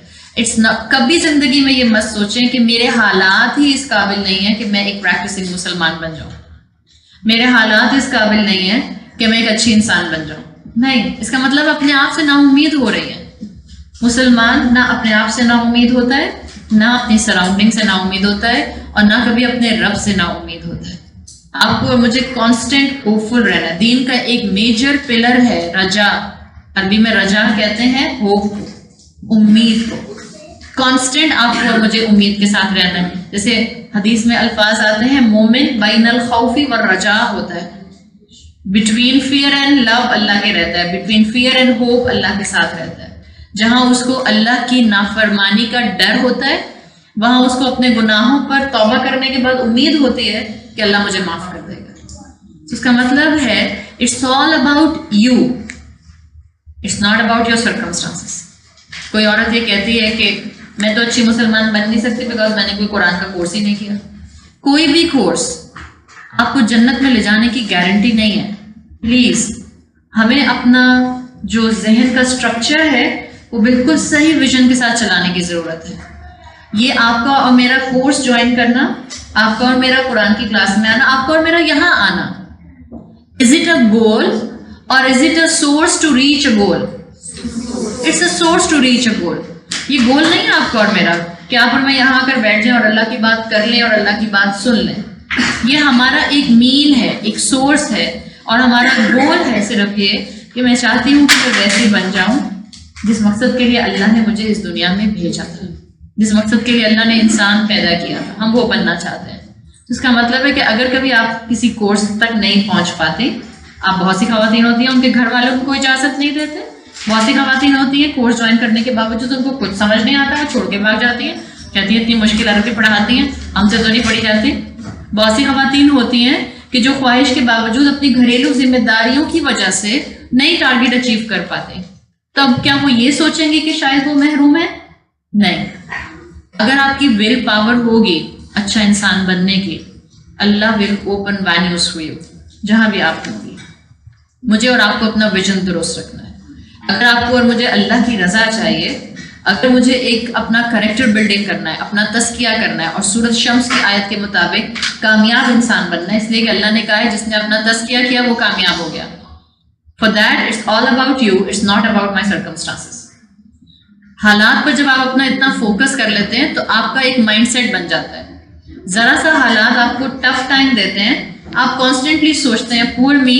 کبھی زندگی میں یہ مت سوچیں کہ میرے حالات ہی اس قابل نہیں ہیں کہ میں ایک پریکٹسنگ مسلمان بن جاؤں، میرے حالات اس قابل نہیں ہیں کہ میں ایک اچھی انسان بن جاؤں. نہیں، اس کا مطلب اپنے آپ سے نا امید ہو رہی ہے. مسلمان نہ اپنے آپ سے نا امید ہوتا ہے، نہ اپنی سراؤنڈنگ سے نا امید ہوتا ہے، اور نہ کبھی اپنے رب سے نا امید ہوتا ہے. آپ کو اور مجھے کانسٹنٹ ہوپفل رہنا ہے. دین کا ایک میجر پلر ہے رجا. عربی میں رجا کہتے ہیں ہوپ، امید کو. کانسٹنٹ آپ کو اور مجھے امید کے ساتھ رہنا ہے. جیسے حدیث میں الفاظ آتے ہیں، مومن بین الخوف والرجا ہوتا ہے. بٹوین فیئر اینڈ لو اللہ کے رہتا ہے، بٹوین فیئر اینڈ ہوپ اللہ کے ساتھ رہتا ہے. جہاں اس کو اللہ کی نافرمانی کا ڈر ہوتا ہے، وہاں اس کو اپنے گناہوں پر توبہ کرنے کے بعد امید ہوتی ہے کہ اللہ مجھے معاف کر دے گا. اس کا مطلب ہے it's all about you, it's not about your circumstances. کوئی عورت یہ کہتی ہے کہ میں تو اچھی مسلمان بن نہیں سکتی بیکاز میں نے کوئی قرآن کا کورس ہی نہیں کیا. کوئی بھی کورس آپ کو جنت میں لے جانے کی گارنٹی نہیں ہے. پلیز ہمیں اپنا جو ذہن کا اسٹرکچر ہے وہ بالکل صحیح ویژن کے ساتھ چلانے کی ضرورت ہے. یہ آپ کا اور میرا کورس جوائن کرنا، آپ کا اور میرا قرآن کی کلاس میں آنا، آپ کا اور میرا یہاں آنا، از it a goal or is it a source to reach a goal? It's a source to reach a goal. یہ گول نہیں ہے آپ کا اور میرا کہ آپ اور میں یہاں آ کر بیٹھ جائیں اور اللہ کی بات کر لیں اور اللہ کی بات سن لیں. یہ ہمارا ایک مین ہے، ایک سورس ہے، اور ہمارا گول ہے صرف یہ کہ میں چاہتی ہوں کہ میں ویسی بن جاؤں جس مقصد کے لیے اللہ نے مجھے اس دنیا میں بھیجا تھا، جس مقصد کے لیے اللہ نے انسان پیدا کیا تھا. ہم وہ بننا چاہتے ہیں. اس کا مطلب ہے کہ اگر کبھی آپ کسی کورس تک نہیں پہنچ پاتے، آپ بہت سی خواتین ہوتی ہیں ان کے گھر والوں کو کوئی اجازت نہیں دیتے. بہت سی خواتین ہوتی ہیں کورس جوائن کرنے کے باوجود ان کو کچھ سمجھ نہیں آتا ہے، چھوڑ کے بھاگ جاتی ہیں، کہتی ہیں اتنی مشکل عربی پڑھاتی ہیں، ہم سے تو نہیں پڑھی جاتی. بہت سی خواتین ہوتی ہیں کہ جو خواہش کے باوجود اپنی گھریلو ذمہ داریوں کی وجہ سے نہیں ٹارگیٹ اچیو کر پاتے تب کیا وہ یہ سوچیں گے کہ شاید وہ محروم ہے؟ نہیں. اگر آپ کی ول پاور ہوگی اچھا انسان بننے کی, Allah will open venues for you جہاں بھی آپ ہوں گی. مجھے اور آپ کو اپنا ویژن درست رکھنا ہے. اگر آپ کو اور مجھے اللہ کی رضا چاہیے, اگر مجھے ایک اپنا کریکٹر بلڈنگ کرنا ہے, اپنا تزکیہ کرنا ہے اور سورۃ شمس کی آیت کے مطابق کامیاب انسان بننا ہے, اس لیے کہ اللہ نے کہا ہے جس نے اپنا تزکیہ کیا وہ کامیاب ہو گیا. For that, it's all about you, it's not about my circumstances. حالات پر جب آپ اپنا اتنا فوکس کر لیتے ہیں تو آپ کا ایک مائنڈ سیٹ بن جاتا ہے. ذرا سا حالات آپ کو ٹف ٹائم دیتے ہیں, آپ کانسٹنٹلی سوچتے ہیں پور می,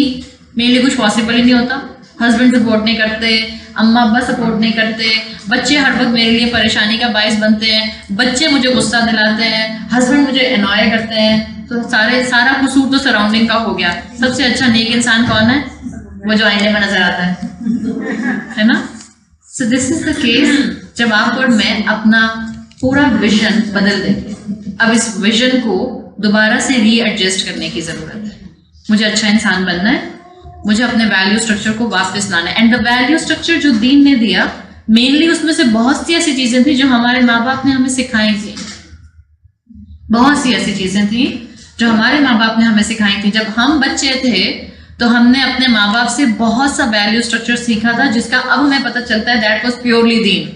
میرے لیے کچھ پاسبل ہی نہیں ہوتا, ہسبینڈ سپورٹ نہیں کرتے, اماں ابا سپورٹ نہیں کرتے, بچے ہر وقت میرے لیے پریشانی کا باعث بنتے ہیں, بچے مجھے غصہ دلاتے ہیں, ہسبینڈ مجھے انوائے کرتے ہیں, تو سارا قصور تو سراؤنڈنگ کا ہو گیا. سب سے اچھا نیک انسان کون ہے؟ وہ جو آئینے میں نظر آتا ہے نا. سو دس از دا کیس جب آپ اور میں اپنا پورا ویژن بدل دیں گے. اب اس ویژن کو دوبارہ سے ری ایڈجسٹ کرنے کی ضرورت ہے. مجھے اچھا انسان بننا ہے, مجھے اپنے ویلیو اسٹرکچر کو واپس لانا ہے. اینڈ دا ویلیو اسٹرکچر جو دین نے دیا, مینلی اس میں سے بہت سی ایسی چیزیں تھیں جو ہمارے ماں باپ نے ہمیں سکھائی تھیں. بہت سی ایسی چیزیں تھیں جو ہمارے ماں باپ نے ہمیں سکھائی تھیں. جب ہم بچے تھے تو ہم نے اپنے ماں باپ سے بہت سا ویلیو اسٹرکچر سیکھا تھا جس کا اب ہمیں پتہ چلتا ہے دیٹ واز پیورلی دین.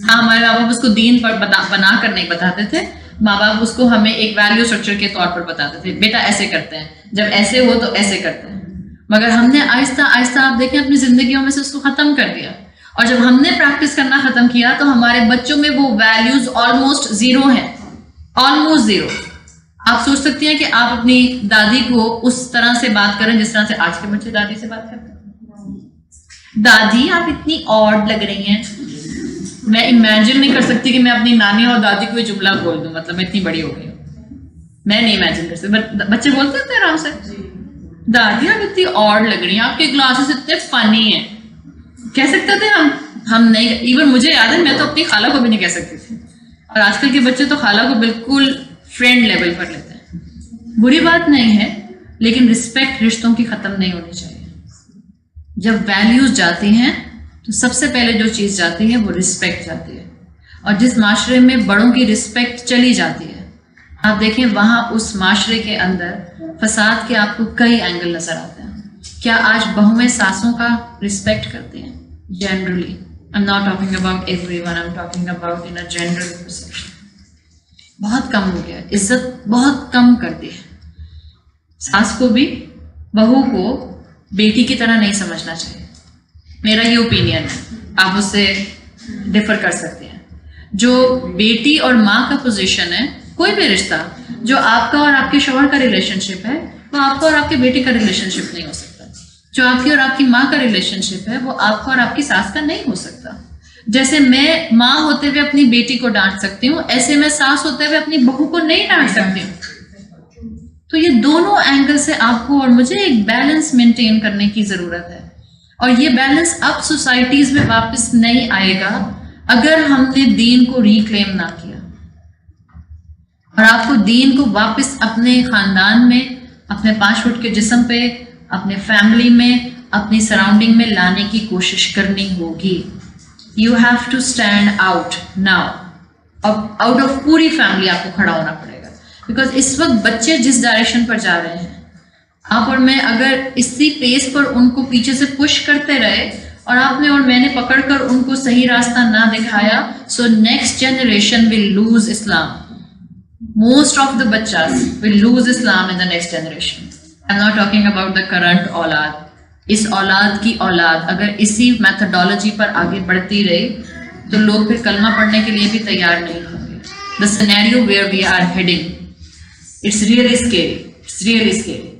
ہاں, ہمارے ماں باپ اس کو دین پر بنا کر نہیں بتاتے تھے, ماں باپ اس کو ہمیں ایک ویلیو اسٹرکچر کے طور پر بتاتے تھے, بیٹا ایسے کرتے ہیں, جب ایسے ہو تو ایسے کرتے ہیں. مگر ہم نے آہستہ آہستہ آپ دیکھیں اپنی زندگیوں میں سے اس کو ختم کر دیا, اور جب ہم نے پریکٹس کرنا ختم کیا تو ہمارے بچوں میں وہ ویلیوز آلموسٹ زیرو ہیں, آلموسٹ زیرو. آپ سوچ سکتی ہیں کہ آپ اپنی دادی کو اس طرح سے بات کریں جس طرح سے آج کے بچے دادی سے بات کرتے ہیں. دادی آپ اتنی آڈ لگ رہی ہیں. میں امیجن نہیں کر سکتی کہ میں اپنی نانی اور دادی کو یہ جملہ بول دوں, مطلب میں اتنی بڑی ہو گئی ہوں, میں نہیں امیجن کر سکتی. بچے بولتے ہوتے ہیں آرام سے, دادی آپ اتنی آڈ لگ رہی ہیں, آپ کے گلاسز اتنے فنی ہیں. کہہ سکتے تھے ہم نہیں. ایون مجھے یاد ہے میں تو اپنی خالہ کو بھی نہیں کہہ سکتی تھی, اور آج کل کے بچے تو خالہ کو بالکل فرینڈ لیول پر لیتے ہیں. بری بات نہیں ہے, لیکن رسپیکٹ رشتوں کی ختم نہیں ہونی چاہیے. جب ویلیوز جاتی ہیں تو سب سے پہلے جو چیز جاتی ہے وہ رسپیکٹ جاتی ہے, اور جس معاشرے میں بڑوں کی رسپیکٹ چلی جاتی ہے, آپ دیکھیں وہاں اس معاشرے کے اندر فساد کے آپ کو کئی اینگل نظر آتے ہیں. کیا آج بہویں ساسوں کا رسپیکٹ کرتے ہیں؟ Generally, I'm not talking about everyone, I'm talking about in a general perception. بہت کم ہو گیا, عزت بہت کم کر دی ہے. ساس کو بھی بہو کو بیٹی کی طرح نہیں سمجھنا چاہیے, میرا یہ اوپینین ہے, آپ اس سے ڈفر کر سکتے ہیں. جو بیٹی اور ماں کا پوزیشن ہے, کوئی بھی رشتہ جو آپ کا اور آپ کے شوہر کا ریلیشن شپ ہے وہ آپ کا اور آپ کے بیٹے کا ریلیشن شپ نہیں ہو سکتا. جو آپ کی اور آپ کی ماں کا ریلیشن شپ ہے وہ آپ کا اور آپ کی ساس کا نہیں ہو سکتا. جیسے میں ماں ہوتے ہوئے اپنی بیٹی کو ڈانٹ سکتی ہوں, ایسے میں ساس ہوتے ہوئے اپنی بہو کو نہیں ڈانٹ سکتی ہوں. تو یہ دونوں اینگل سے آپ کو اور مجھے ایک بیلنس مینٹین کرنے کی ضرورت ہے, اور یہ بیلنس اب سوسائٹیز میں واپس نہیں آئے گا اگر ہم نے دین کو ریکلیم نہ کیا. اور آپ کو دین کو واپس اپنے خاندان میں, اپنے 5 فٹ کے جسم پہ, اپنے فیملی میں, اپنی سراؤنڈنگ میں لانے کی کوشش کرنی ہوگی. You have to stand out now. Out of پوری فیملی آپ کو کھڑا ہونا پڑے گا, بیکاز اس وقت بچے جس ڈائریکشن پر جا رہے ہیں, آپ اور میں اگر اسی پیس پر ان کو پیچھے سے پش کرتے رہے اور آپ نے اور میں نے پکڑ کر ان کو صحیح راستہ نہ دکھایا, so next generation will lose Islam. Most of the بچاز will lose Islam in the next generation. I am not talking about the current اولاد. اس اولاد کی اولاد اگر اسی میتھڈالوجی پر آگے بڑھتی رہی تو لوگ پھر کلمہ پڑھنے کے لیے بھی تیار نہیں ہوں گے. The scenario where we are heading, it's really scary, it's really scary.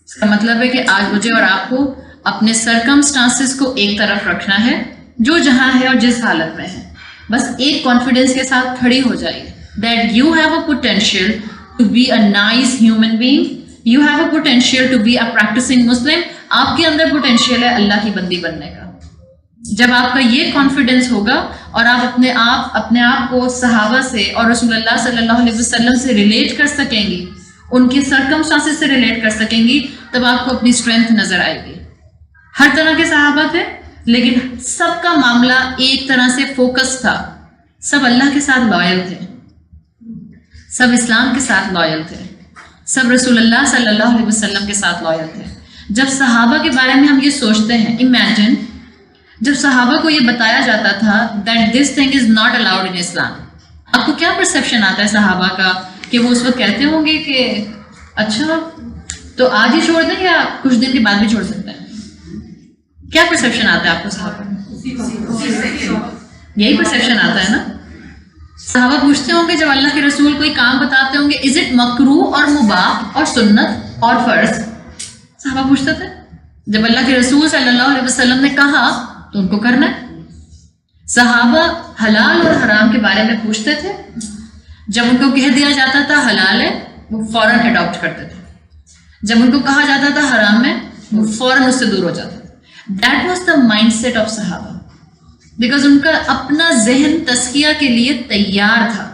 اس کا مطلب ہے کہ آج مجھے اور آپ کو اپنے سرکمسٹانسز کو ایک طرف رکھنا ہے, جو جہاں ہے اور جس حالت میں ہے, بس ایک کانفیڈنس کے ساتھ کھڑی ہو جائیے that you have a potential to be a nice human being, you have a potential to be a practicing Muslim. آپ کے اندر پوٹینشیل ہے اللہ کی بندی بننے کا. جب آپ کا یہ کانفیڈنس ہوگا اور آپ اپنے آپ کو صحابہ سے اور رسول اللہ صلی اللہ علیہ وسلم سے ریلیٹ کر سکیں گی, ان کی سرکمسٹانسز سے ریلیٹ کر سکیں گی, تب آپ کو اپنی اسٹرینتھ نظر آئے گی. ہر طرح کے صحابہ تھے لیکن سب کا معاملہ ایک طرح سے فوکس تھا. سب اللہ کے ساتھ لائل تھے, سب اسلام کے ساتھ لائل تھے, سب رسول اللہ صلی اللہ علیہ وسلم کے ساتھ لائل تھے. جب صحابہ کے بارے میں ہم یہ سوچتے ہیں, امیجن جب صحابہ کو یہ بتایا جاتا تھا that this thing is not allowed in Islam, آپ کو کیا پرسیپشن آتا ہے صحابہ کا کہ وہ اس وقت کہتے ہوں گے کہ اچھا تو آج ہی چھوڑ دیں یا کچھ دن کے بعد بھی چھوڑ سکتے ہیں؟ کیا پرسیپشن آتا ہے آپ کو صحابہ کا؟ یہی پرسیپشن آتا ہے نا. صحابہ پوچھتے ہوں گے جب اللہ کے رسول کوئی کام بتاتے ہوں گے از اٹ مکروہ اور مباح اور سنت اور فرض, صحابہ پوچھتے تھے. جب اللہ کے رسول صلی اللہ علیہ وسلم نے کہا تو ان کو کرنا ہے. صحابہ حلال اور حرام کے بارے میں پوچھتے تھے, جب ان کو کہہ دیا جاتا تھا حلال ہے وہ فوراً اڈاپٹ کرتے تھے, جب ان کو کہا جاتا تھا حرام ہے وہ فوراً اس سے دور ہو جاتا تھا. That was the mindset of صحابہ, بیکاز ان کا اپنا ذہن تزکیہ کے لیے تیار تھا.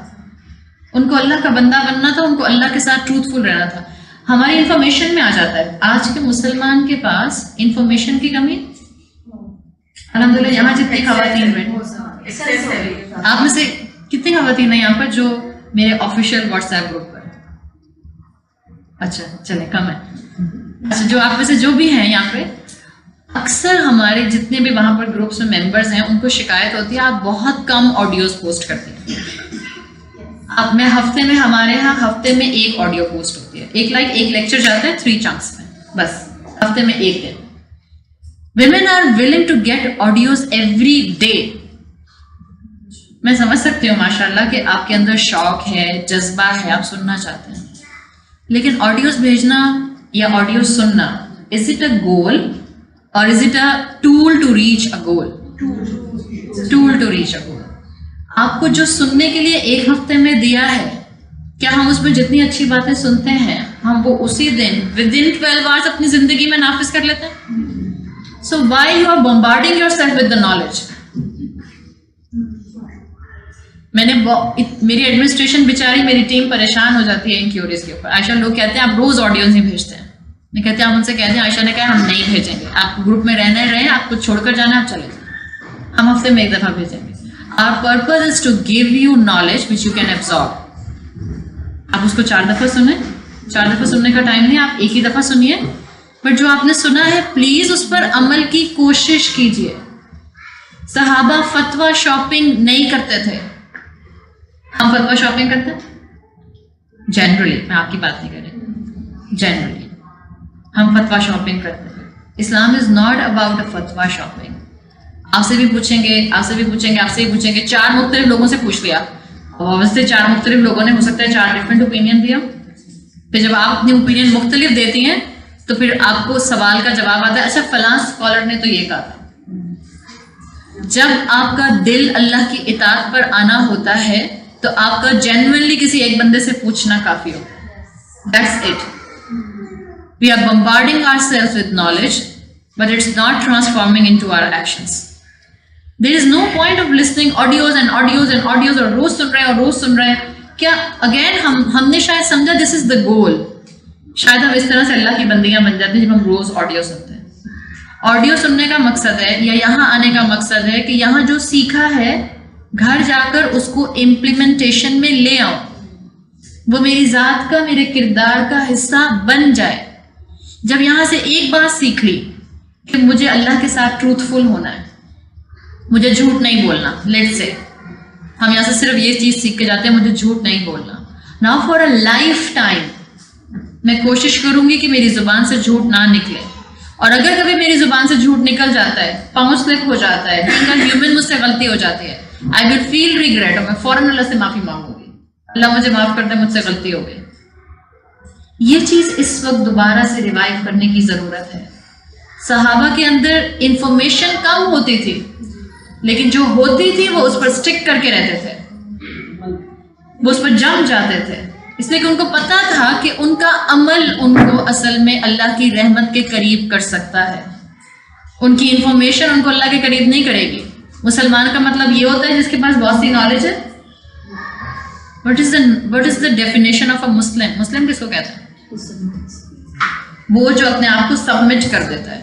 ان کو اللہ کا بندہ بننا تھا, ان کو اللہ کے ساتھ ٹروتھ فل رہنا تھا. ہماری انفارمیشن میں آ جاتا ہے آج کے مسلمان کے پاس انفارمیشن کی کمی. الحمدللہ یہاں جتنی خواتین ہیں, آپ میں سے کتنی خواتین ہیں یہاں پر جو میرے آفیشیل واٹس ایپ گروپ پر؟ اچھا چلیں کم ہے. اچھا جو آپ میں سے جو بھی ہیں یہاں پہ, اکثر ہمارے جتنے بھی وہاں پر گروپس میں ممبرز ہیں ان کو شکایت ہوتی ہے آپ بہت کم آڈیوز پوسٹ کرتی ہیں. اب میں ہفتے میں ہمارے یہاں ہفتے میں ایک آڈیو پوسٹ ہوتی ہے, ایک لیکچر جاتا ہے 3 چنکس میں, بس ہفتے میں ایک دن. women are willing to get audios every day. میں سمجھ سکتی ہوں ماشاءاللہ کہ آپ کے اندر شوق ہے, جذبہ ہے, آپ سننا چاہتے ہیں, لیکن آڈیوز بھیجنا یا آڈیوز سننا از it a goal or is it a tool to reach a goal? Tool to reach a goal. آپ کو جو سننے کے لیے ایک ہفتے میں دیا ہے, کیا ہم اس میں جتنی اچھی باتیں سنتے ہیں ہم وہ اسی دن ودن 12 hours اپنی زندگی میں نافذ کر لیتے ہیں؟ So why you are bombarding yourself with the knowledge? میری ایڈمنسٹریشن بیچاری, میری ٹیم پریشان ہو جاتی ہے ان کیوریز کے اوپر. عائشہ لوگ کہتے ہیں آپ روز آڈیوز نہیں بھیجتے ہیں. میں کہتے ہیں آپ ان سے کہتے ہیں عائشہ نے کہا ہم نہیں بھیجیں گے, آپ گروپ میں رہنا ہے رہیں, آپ کو چھوڑ کر جانا ہے آپ چلے جائیں, ہم ہفتے میں ایک دفعہ بھیجیں گے. Our purpose is to give you knowledge which you can absorb. آپ اس کو 4 دفعہ سنیں, 4 دفعہ سننے کا ٹائم نہیں, آپ ایک ہی دفعہ سنیے, بٹ جو آپ نے سنا ہے پلیز اس پر عمل کی کوشش کیجیے. صحابہ فتویٰ شاپنگ نہیں کرتے تھے, ہم فتویٰ شاپنگ کرتے ہیں جنرلی, میں آپ کی بات نہیں کر رہی, جنرلی ہم فتویٰ شاپنگ کرتے ہیں. اسلام از ناٹ اباؤٹ اے فتویٰ شاپنگ. آپ سے بھی پوچھیں گے, آپ سے بھی پوچھیں گے, آپ سے بھی پوچھیں گے, 4 مختلف لوگوں سے پوچھ لیا, اور سے 4 مختلف لوگوں نے ہو سکتا ہے 4 ڈفرینٹ اوپینین دیا. پھر جب آپ اپنی اوپینین مختلف دیتی ہیں تو پھر آپ کو سوال کا جواب آتا ہے اچھا فلاں اسکالر نے تو یہ کہا تھا. جب آپ کا دل اللہ کی اطاعت پر آنا ہوتا ہے تو آپ کا جینوئنلی کسی ایک بندے سے پوچھنا کافی ہوتا ہے. That's it. We are bombarding ourselves with knowledge, but it's not transforming into our actions. There is no point of listening audios and audios and audios اور روز سن رہے ہیں اور روز سن رہے ہیں. کیا اگین ہم نے شاید سمجھا دس از دا گول. شاید ہم اس طرح سے اللہ کی بندیاں بن جاتے ہیں جب ہم روز آڈیو سنتے ہیں. آڈیو سننے کا مقصد ہے یا یہاں آنے کا مقصد ہے کہ یہاں جو سیکھا ہے گھر جا کر اس کو امپلیمنٹیشن میں لے آؤں, وہ میری ذات کا, میرے کردار کا حصہ بن جائے. جب یہاں سے ایک بات سیکھ لی کہ مجھے اللہ کے ساتھ ٹروتھ فل ہونا ہے, مجھے جھوٹ نہیں بولنا, لیٹس سے ہم یہاں سے صرف یہ چیز سیکھ کے جاتے ہیں مجھے جھوٹ نہیں بولنا. Now for a life time میں کوشش کروں گی کہ میری زبان سے جھوٹ نہ نکلے, اور اگر کبھی میری زبان سے جھوٹ نکل جاتا ہے, پاؤں سلپ ہو جاتا ہے, ہیومن مجھ سے غلطی ہو جاتی ہے, آئی ول فیل ریگریٹ, اور میں فوراً اللہ سے معافی مانگوں گی, اللہ مجھے معاف کر دے, مجھ سے غلطی ہو گئی. یہ چیز اس وقت دوبارہ سے ریوائیو کرنے کی ضرورت ہے. صحابہ کے اندر انفارمیشن کم ہوتی تھی, لیکن جو ہوتی تھی وہ اس پر سٹک کر کے رہتے تھے, وہ اس پر جم جاتے تھے, اس لیے کہ ان کو پتا تھا کہ ان کا عمل ان کو اصل میں اللہ کی رحمت کے قریب کر سکتا ہے. ان کی انفارمیشن ان کو اللہ کے قریب نہیں کرے گی. مسلمان کا مطلب یہ ہوتا ہے جس کے پاس بہت سی نالج ہے. What is the definition of a Muslim? مسلم کس کو کہتے ہیں؟ وہ جو اپنے آپ کو سبمٹ کر دیتا ہے.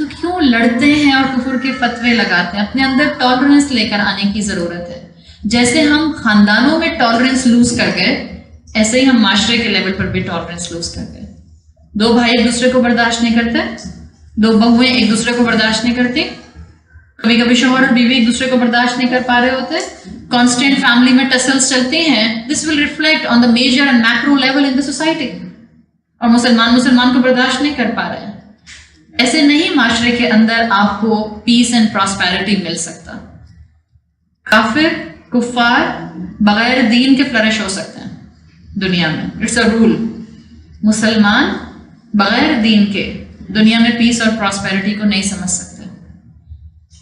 تو کیوں لڑتے ہیں اور کفر کے فتوے لگاتے ہیں؟ اپنے اندر ٹالرنس لے کر آنے کی ضرورت ہے. جیسے ہم خاندانوں میں ٹالرنس لوز کر گئے، ایسے ہی ہم معاشرے کے لیول پر بھی ٹالرنس لوز کر گئے. 2 بھائی ایک دوسرے کو برداشت نہیں کرتے، 2 بہویں ایک دوسرے کو برداشت نہیں کرتی، کبھی کبھی شوہر اور بیوی ایک دوسرے کو برداشت نہیں کر پا رہے ہوتے، کانسٹینٹ فیملی میں ٹسلز چلتی ہیں. This will reflect on the major and macro level in the society. اور مسلمان کو برداشت نہیں کر پا رہے ہیں. ایسے نہیں معاشرے کے اندر آپ کو پیس اینڈ پراسپیرٹی مل سکتا. کفار بغیر دین کے فلرش ہو سکتے ہیں دنیا میں، اٹس اے رول. مسلمان بغیر دین کے دنیا میں پیس اور پراسپیرٹی کو نہیں سمجھ سکتے.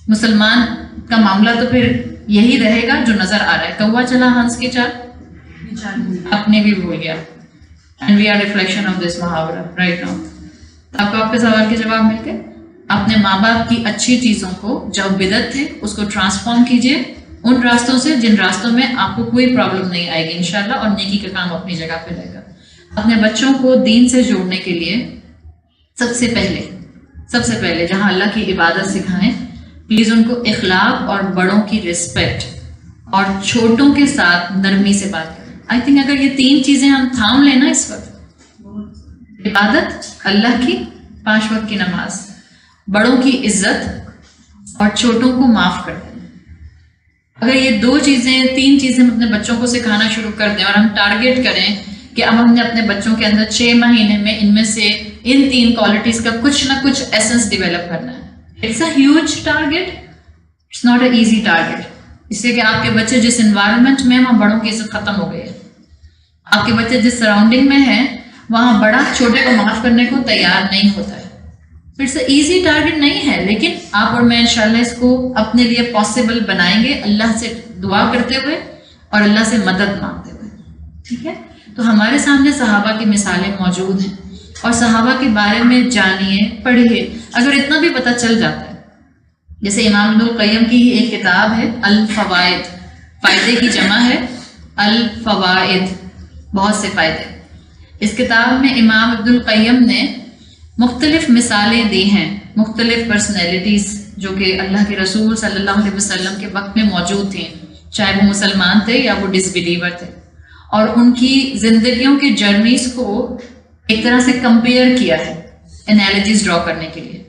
مسلمان کا معاملہ تو پھر یہی رہے گا جو نظر آ رہا ہے. کوا چلا ہنس کی چال اپنے بھی بھول گیا. And we are reflection of this محاورہ رائٹ ناؤ. آپ کو آپ کے سوال کے جواب مل گئے. اپنے ماں باپ کی اچھی چیزوں کو جو بدعت تھے اس کو ٹرانسفارم کیجیے ان راستوں سے جن راستوں میں آپ کو کوئی پرابلم نہیں آئے گی انشاءاللہ، اور نیکی کا کام اپنی جگہ پہ رہے گا. اپنے بچوں کو دین سے جوڑنے کے لیے سب سے پہلے جہاں اللہ کی عبادت سکھائیں، پلیز ان کو اخلاق اور بڑوں کی رسپیکٹ اور چھوٹوں کے ساتھ نرمی سے بات کریں. آئی تھنک اگر یہ 3 چیزیں ہم تھام لیں نا اس وقت، عبادت، اللہ کی 5 وقت کی نماز، بڑوں کی عزت اور چھوٹوں کو معاف کر دیں. اگر یہ 2 چیزیں 3 چیزیں ہم اپنے بچوں کو سکھانا شروع کر دیں اور ہم ٹارگیٹ کریں کہ اب ہم نے اپنے بچوں کے اندر 6 مہینے میں ان میں سے ان 3 کوالٹیز کا کچھ نہ کچھ ایسنس ڈیولپ کرنا ہے. It's a huge target, it's not a easy target. اس لیے کہ آپ کے بچے جس انوائرمنٹ میں ہیں وہاں بڑوں کی عزت ختم ہو گئی ہے. آپ کے بچے جس سراؤنڈنگ میں ہیں وہاں بڑا چھوٹے کو معاف کرنے کو تیار نہیں ہوتا ہے. اٹس اے ایزی ٹارگیٹ نہیں ہے، لیکن آپ اور میں انشاءاللہ اس کو اپنے لیے پاسبل بنائیں گے اللہ سے دعا کرتے ہوئے اور اللہ سے مدد مانگتے ہوئے. ٹھیک ہے؟ تو ہمارے سامنے صحابہ کی مثالیں موجود ہیں اور صحابہ کے بارے میں جانیے، پڑھیے. اگر اتنا بھی پتہ چل جاتا ہے، جیسے امام ابن القیم کی ہی ایک کتاب ہے الفوائد، فائدے کی جمع ہے الفوائد، بہت سے فائدے. اس کتاب میں امام ابن القیم نے مختلف مثالیں دی ہیں مختلف پرسنالٹیز جو کہ اللہ کے رسول صلی اللہ علیہ وسلم کے وقت میں موجود تھیں، چاہے وہ مسلمان تھے یا وہ ڈس بلیور تھے، اور ان کی زندگیوں کی جرنیز کو ایک طرح سے کمپیئر کیا ہے انالوجیز ڈرا کرنے کے لیے.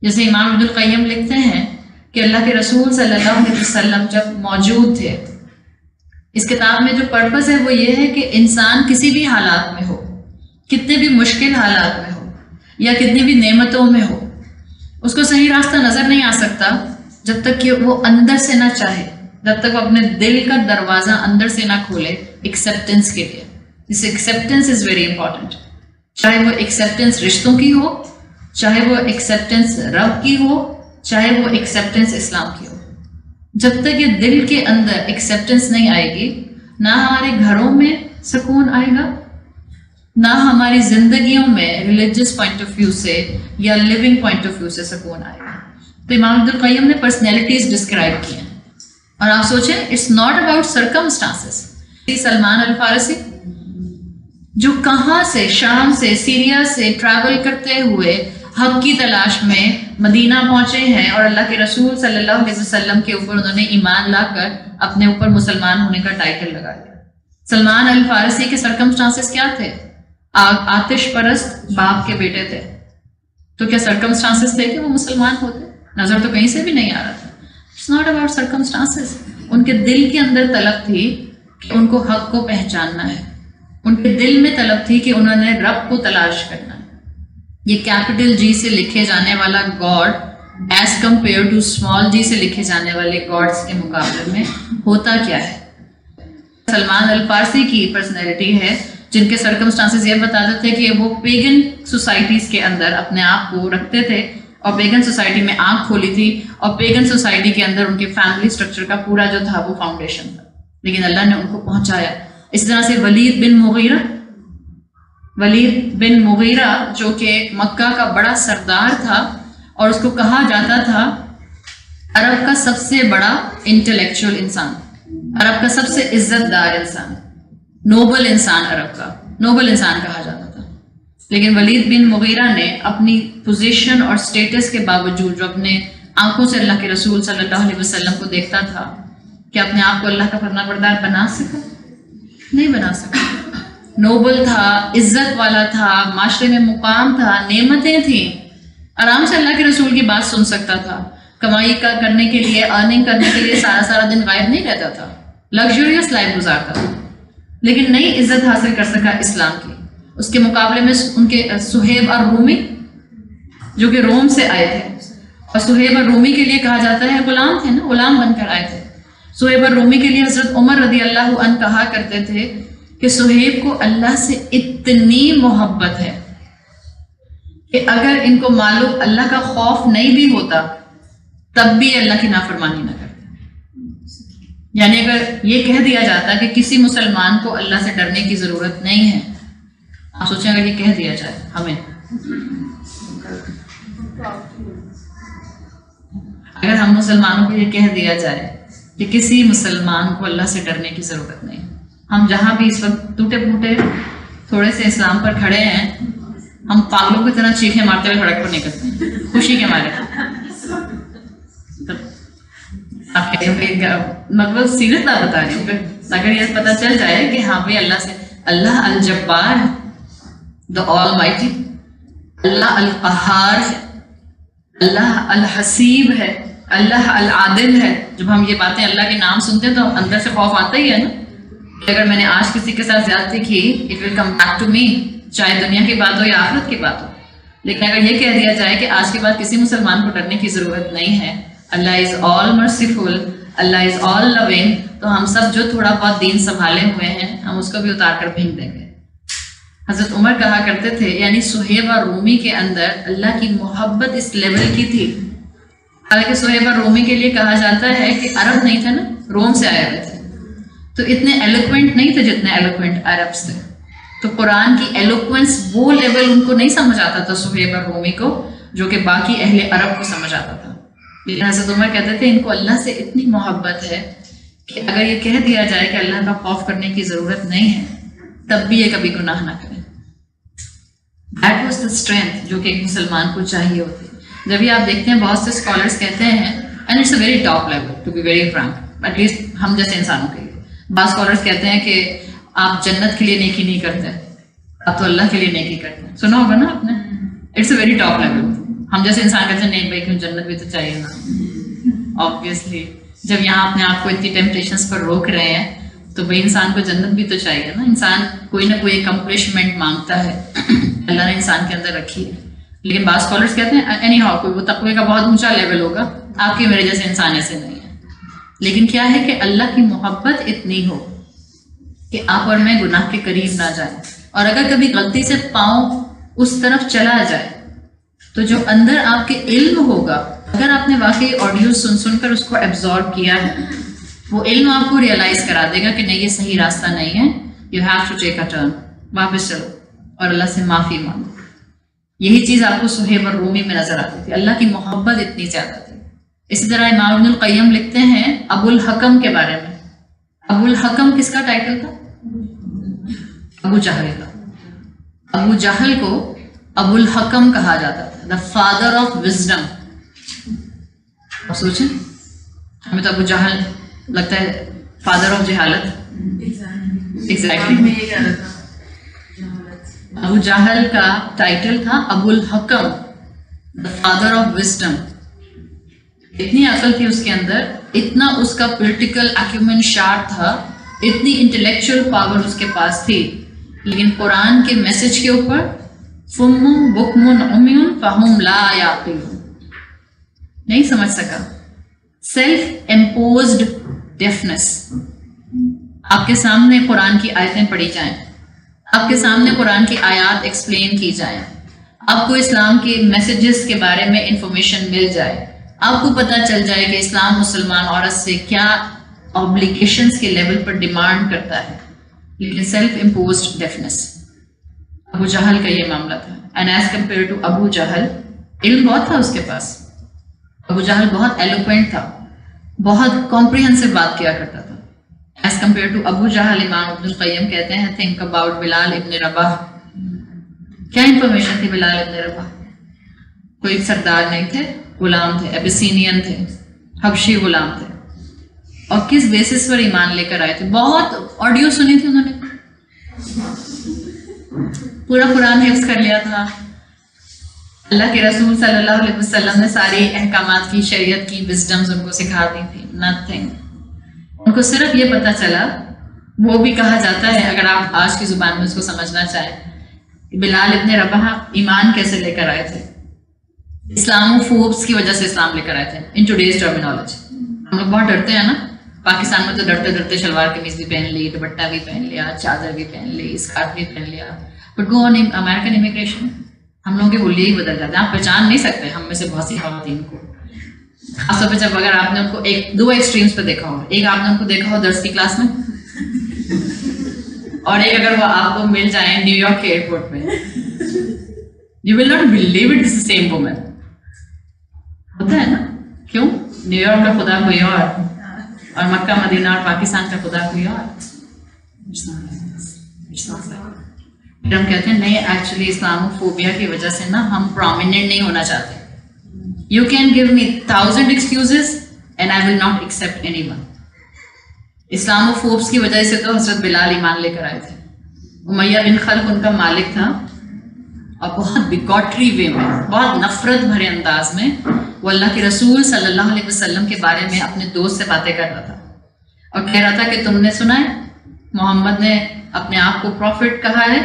جیسے امام ابن القیم لکھتے ہیں کہ اللہ کے رسول صلی اللہ علیہ وسلم جب موجود تھے، اس کتاب میں جو پرپس ہے وہ یہ ہے کہ انسان کسی بھی حالات میں ہو، کتنے بھی مشکل حالات میں ہو یا کتنی بھی نعمتوں میں ہو، اس کو صحیح راستہ نظر نہیں آ سکتا جب تک کہ وہ اندر سے نہ چاہے، جب تک وہ اپنے دل کا دروازہ اندر سے نہ کھولے ایکسیپٹنس کے لیے. دس ایکسیپٹنس از ویری امپورٹنٹ. چاہے وہ ایکسیپٹنس رشتوں کی ہو، چاہے وہ ایکسیپٹنس رب کی ہو، چاہے وہ ایکسیپٹنس اسلام کی ہو. جب تک یہ دل کے اندر ایکسیپٹنس نہیں آئے گی، نہ ہمارے گھروں میں سکون آئے گا، نہ ہماری زندگیوں میں ریلیجس پوائنٹ آف ویو سے یا لیونگ پوائنٹ آف ویو سے سکون آئے گا. تو امام ابن القیم نے پرسنالٹیز ڈسکرائب کی ہیں، اور آپ سوچیں it's not about circumstances. Salman al Farsi جو کہاں سے، شام سے، سیریا سے ٹریول کرتے ہوئے حق کی تلاش میں مدینہ پہنچے ہیں، اور اللہ کے رسول صلی اللہ علیہ وسلم کے اوپر انہوں نے ایمان لا کر اپنے اوپر مسلمان ہونے کا ٹائٹل لگا لیا. سلمان الفارسی کے سرکمسٹانسز کیا تھے؟ آتش پرست باپ کے بیٹے تھے. تو کیا سرکمسٹانسز تھے کہ وہ مسلمان ہوتے؟ نظر تو کہیں سے بھی نہیں آ رہا تھا. It's not about circumstances. ان کے دل کے اندر طلب تھی کہ ان کو حق کو پہچاننا ہے، ان کے دل میں طلب تھی کہ انہوں نے رب کو تلاش کرنا ہے. یہ کیپٹل جی سے لکھے جانے والا God as compare to small G سے لکھے جانے والے گاڈس کے مقابلے میں ہوتا کیا ہے؟ سلمان الفارسی کی پرسنالٹی ہے جن کے سرکمسٹانسز یہ بتا دیتے کہ وہ پیگن سوسائٹیز کے اندر اپنے آپ کو رکھتے تھے، اور پیگن سوسائٹی میں آنکھ کھولی تھی، اور پیگن سوسائٹی کے اندر ان کے فیملی سٹرکچر کا پورا جو تھا وہ فاؤنڈیشن تھا، لیکن اللہ نے ان کو پہنچایا. اس طرح سے ولید بن مغیرہ جو کہ مکہ کا بڑا سردار تھا، اور اس کو کہا جاتا تھا عرب کا سب سے بڑا انٹلیکچوئل انسان، عرب کا سب سے عزت دار انسان، نوبل انسان، عرب کا نوبل انسان کہا جاتا تھا. لیکن ولید بن مغیرہ نے اپنی پوزیشن اور سٹیٹس کے باوجود جو اپنے آنکھوں سے اللہ کے رسول صلی اللہ علیہ وسلم کو دیکھتا تھا، کہ اپنے آپ کو اللہ کا فرما بردار بنا سکا؟ نہیں بنا سکا. نوبل تھا، عزت والا تھا، معاشرے میں مقام تھا، نعمتیں تھیں، آرام سے اللہ کے رسول کی بات سن سکتا تھا، کمائی کرنے کے لیے، ارننگ کرنے کے لیے سارا دن غائب نہیں رہتا تھا، لگژریس لائف گزارتا تھا، لیکن نئی عزت حاصل کر سکا اسلام کی. اس کے مقابلے میں ان کے صہیب اور رومی جو کہ روم سے آئے تھے، اور صہیب اور رومی کے لیے کہا جاتا ہے غلام تھے نا، غلام بن کر آئے تھے. صہیب اور رومی کے لیے حضرت عمر رضی اللہ عنہ کہا کرتے تھے کہ صہیب کو اللہ سے اتنی محبت ہے کہ اگر ان کو معلوم اللہ کا خوف نہیں بھی ہوتا تب بھی اللہ کی نافرمانی نہ کرتے. یعنی اگر یہ کہہ دیا جاتا کہ کسی مسلمان کو اللہ سے ڈرنے کی ضرورت نہیں ہے، آپ سوچیں اگر یہ کہہ دیا جائے ہمیں، اگر ہم مسلمانوں کو یہ کہہ دیا جائے کہ کسی مسلمان کو اللہ سے ڈرنے کی ضرورت نہیں، ہم جہاں بھی اس وقت ٹوٹے پھوٹے تھوڑے سے اسلام پر کھڑے ہیں، ہم پاگلوں کی طرح چیخیں مارتے ہوئے سڑک پر نکلتے ہیں خوشی کے مارے. آپ مطلب سیریت بات بتا رہی ہوں، اگر یہ پتہ چل جائے کہ ہاں بھائی اللہ سے، اللہ الجبار ہے، دا آل مائٹی، اللہ القہار ہے، اللہ الحسیب ہے، اللہ العادل ہے. جب ہم یہ باتیں اللہ کے نام سنتے ہیں تو اندر سے خوف آتا ہی ہے نا کہ اگر میں نے آج کسی کے ساتھ زیادتی کی it will come back to me, چاہے دنیا کی بات ہو یا آخرت کی بات ہو. لیکن اگر یہ کہہ دیا جائے کہ آج کے بعد کسی مسلمان کو ڈرنے کی ضرورت نہیں ہے، اللہ از آل مرسیفل، اللہ از آل لونگ، تو ہم سب جو تھوڑا بہت دین سنبھالے ہوئے ہیں ہم اس کو بھی اتار کر پھینک دیں گے. حضرت عمر کہا کرتے تھے، یعنی صہیب اور رومی کے اندر اللہ کی محبت اس لیول کی تھی. حالانکہ صہیب اور رومی کے لیے کہا جاتا ہے کہ عرب نہیں تھے نا، روم سے آئے ہوئے تھے، تو اتنے ایلوکوینٹ نہیں تھے جتنے ایلوکوینٹ عربس تھے. تو قرآن کی ایلوکوینس وہ لیول ان کو نہیں سمجھ آتا تھا صہیب اور رومی کو، جو کہ باقی اہل عرب کو سمجھ آتا تھا. لیکن حضرت عمر کہتے تھے ان کو اللہ سے اتنی محبت ہے کہ اگر یہ کہہ دیا جائے کہ اللہ کا خوف کرنے کی ضرورت نہیں ہے تب بھی یہ کبھی گناہ نہ کریں. دیٹ واز دا اسٹرینتھ جو کہ ایک مسلمان کو چاہیے ہوتی. جب یہ آپ دیکھتے ہیں بہت سے اسکالرس کہتے ہیں، and it's a very top level to be very frank, at least ہم جیسے انسانوں کے لیے، بعض اسکالرس کہتے ہیں کہ آپ جنت کے لیے نیکی نہیں کرتے، آپ تو اللہ کے لیے نیکی کرتے ہیں. سنا ہوگا نا آپ نے، it's a very top level. ہم جیسے انسان کہتے ہیں نہیں بھائی کیوں، جنت بھی تو چاہیے نا. آبویسلی جب یہاں اپنے آپ کو اتنی ٹیمپٹیشنس پر روک رہے ہیں تو بھائی انسان کو جنت بھی تو چاہیے نا. انسان کوئی نہ کوئی اکمپلشمنٹ مانگتا ہے، اللہ نے انسان کے اندر رکھی ہے. لیکن بعض اسکالرس کہتے ہیں اینی ہاؤ کوئی وہ تقوی کا بہت اونچا لیول ہوگا، آپ کے میرے جیسے انسان ایسے نہیں ہے. لیکن کیا ہے کہ اللہ کی محبت اتنی ہو کہ آپ اور میں گناہ کے قریب نہ جائیں، اور اگر کبھی غلطی سے پاؤں اس طرف چلا جائے تو جو اندر آپ کے علم ہوگا، اگر آپ نے واقعی آڈیو سن کر اس کو ایبزارب کیا ہے، وہ علم آپ کو ریئلائز کرا دے گا کہ نہیں یہ صحیح راستہ نہیں ہے، you have to take a turn, واپس چلو اور اللہ سے معافی مانگو. یہی چیز آپ کو صہیب اور رومی میں نظر آتی تھی، اللہ کی محبت اتنی زیادہ تھی. اسی طرح امام ابن القیم لکھتے ہیں ابو الحکم کے بارے میں. ابو الحکم کس کا ٹائٹل تھا؟ ابو جہل کا. ابو جہل کو ابو الحکم کہا جاتا تھا، دا فادر آف وزڈم. آپ سوچیں، ہمیں تو ابو جہل لگتا ہے فادر آف جہالت. ایگزیکٹلی ابو جہل کا ٹائٹل تھا ابو الحکم، دا فادر آف وزڈم. اتنی عقل تھی اس کے اندر، اتنا اس کا پولیٹیکل ایکومن شارپ تھا، اتنی انٹلیکچوئل پاور اس کے پاس تھی، لیکن قرآن کے میسج کے اوپر فم بکم عمی فہم لا یعقلون، نہیں سمجھ سکا. Self imposed defence. آپ کے سامنے قرآن کی آیتیں پڑھی جائیں، آپ کے سامنے قرآن کی آیات ایکسپلین کی جائیں، آپ کو اسلام کے میسیجز کے بارے میں انفارمیشن مل جائے، آپ کو پتہ چل جائے کہ اسلام مسلمان عورت سے کیا آبلیگیشنز کے لیول پر ڈیمانڈ کرتا ہے، لیکن سیلف امپوزڈ ڈیفنس. ابو جہل کا یہ معاملہ تھا. اینڈ ایز کمپیئر ٹو ابو جہل، علم بہت تھا اس کے پاس. ابو جہل بہت ایلوکوینٹ تھا، بہت کمپریہنسو بات کیا کرتا تھا. ایز کمپیئر ٹو ابو جہل، امام ابن القیم کہتے ہیں تھنک اباؤٹ بلال ابن رباح. کیا انفارمیشن تھی بلال ابن رباح؟ کوئی سردار نہیں تھے، غلام تھے، ایبیسینین تھے، حبشی غلام تھے، اور کس بیسس پر ایمان لے کر آئے تھے. بہت آڈیو سنی تھی انہوں نے، پورا قرآن حفظ کر لیا تھا، اللہ کے رسول صلی اللہ علیہ وسلم نے ساری احکامات کی، شریعت کی وزڈمز ان کو سکھا دی تھی. نتھنگ. ان کو صرف یہ پتہ چلا، وہ بھی کہا جاتا ہے اگر آپ آج کی زبان میں اس کو سمجھنا چاہیں، کہ بلال ابن رباح ایمان کیسے لے کر آئے تھے. اسلاموفوبس کی وجہ سے اسلام لے کر آئے تھے. ان ٹوڈیز ٹرمینالوجی ہم لوگ بہت ڈرتے ہیں نا، پاکستان میں تو ڈرتے ڈرتے شلوار قمیض بھی پہن لی، دوپٹہ بھی پہن لیا، چادر بھی پہن لی، اسکارف بھی پہن لیا. But go on American immigration, ہم لوگوں کے بولیے ہی بدل جاتے ہیں. آپ پہچان نہیں سکتے ہم میں سے بہت سی خواتین کو، خاص طور پہ جب اگر آپ نے ان کو دو ایکسٹریمس پہ دیکھا ہو. ایک آپ نے ان کو دیکھا ہو درس کی کلاس میں، اور ایک اگر وہ آپ کو مل جائیں نیو یارک کے ایئرپورٹ پہ. You will not believe it is the same woman. ہوتا ہے نا، کیوں؟ نیو یارک کا خدا کوئی اور مکہ مدینہ اور پاکستان کا خدا کوئی اور. ہم کہتے ہیں نہیں، ایکچولی اسلاموفوبیا کی وجہ سے نا ہم پرومیننٹ نہیں ہونا چاہتے. You can give me 1000 excuses and I will not accept any one. اسلاموفوبس کی وجہ سے تو حضرت بلال ایمان لے کر آئے تھے. امیہ بن خلف ان کا مالک تھا، اور بہت بیگوٹری وے میں، بہت نفرت بھرے انداز میں وہ اللہ کے رسول صلی اللہ علیہ وسلم کے بارے میں اپنے دوست سے باتیں کر رہا تھا، اور کہہ رہا تھا کہ تم نے سنا ہے محمد نے اپنے آپ کو پروفٹ کہا ہے،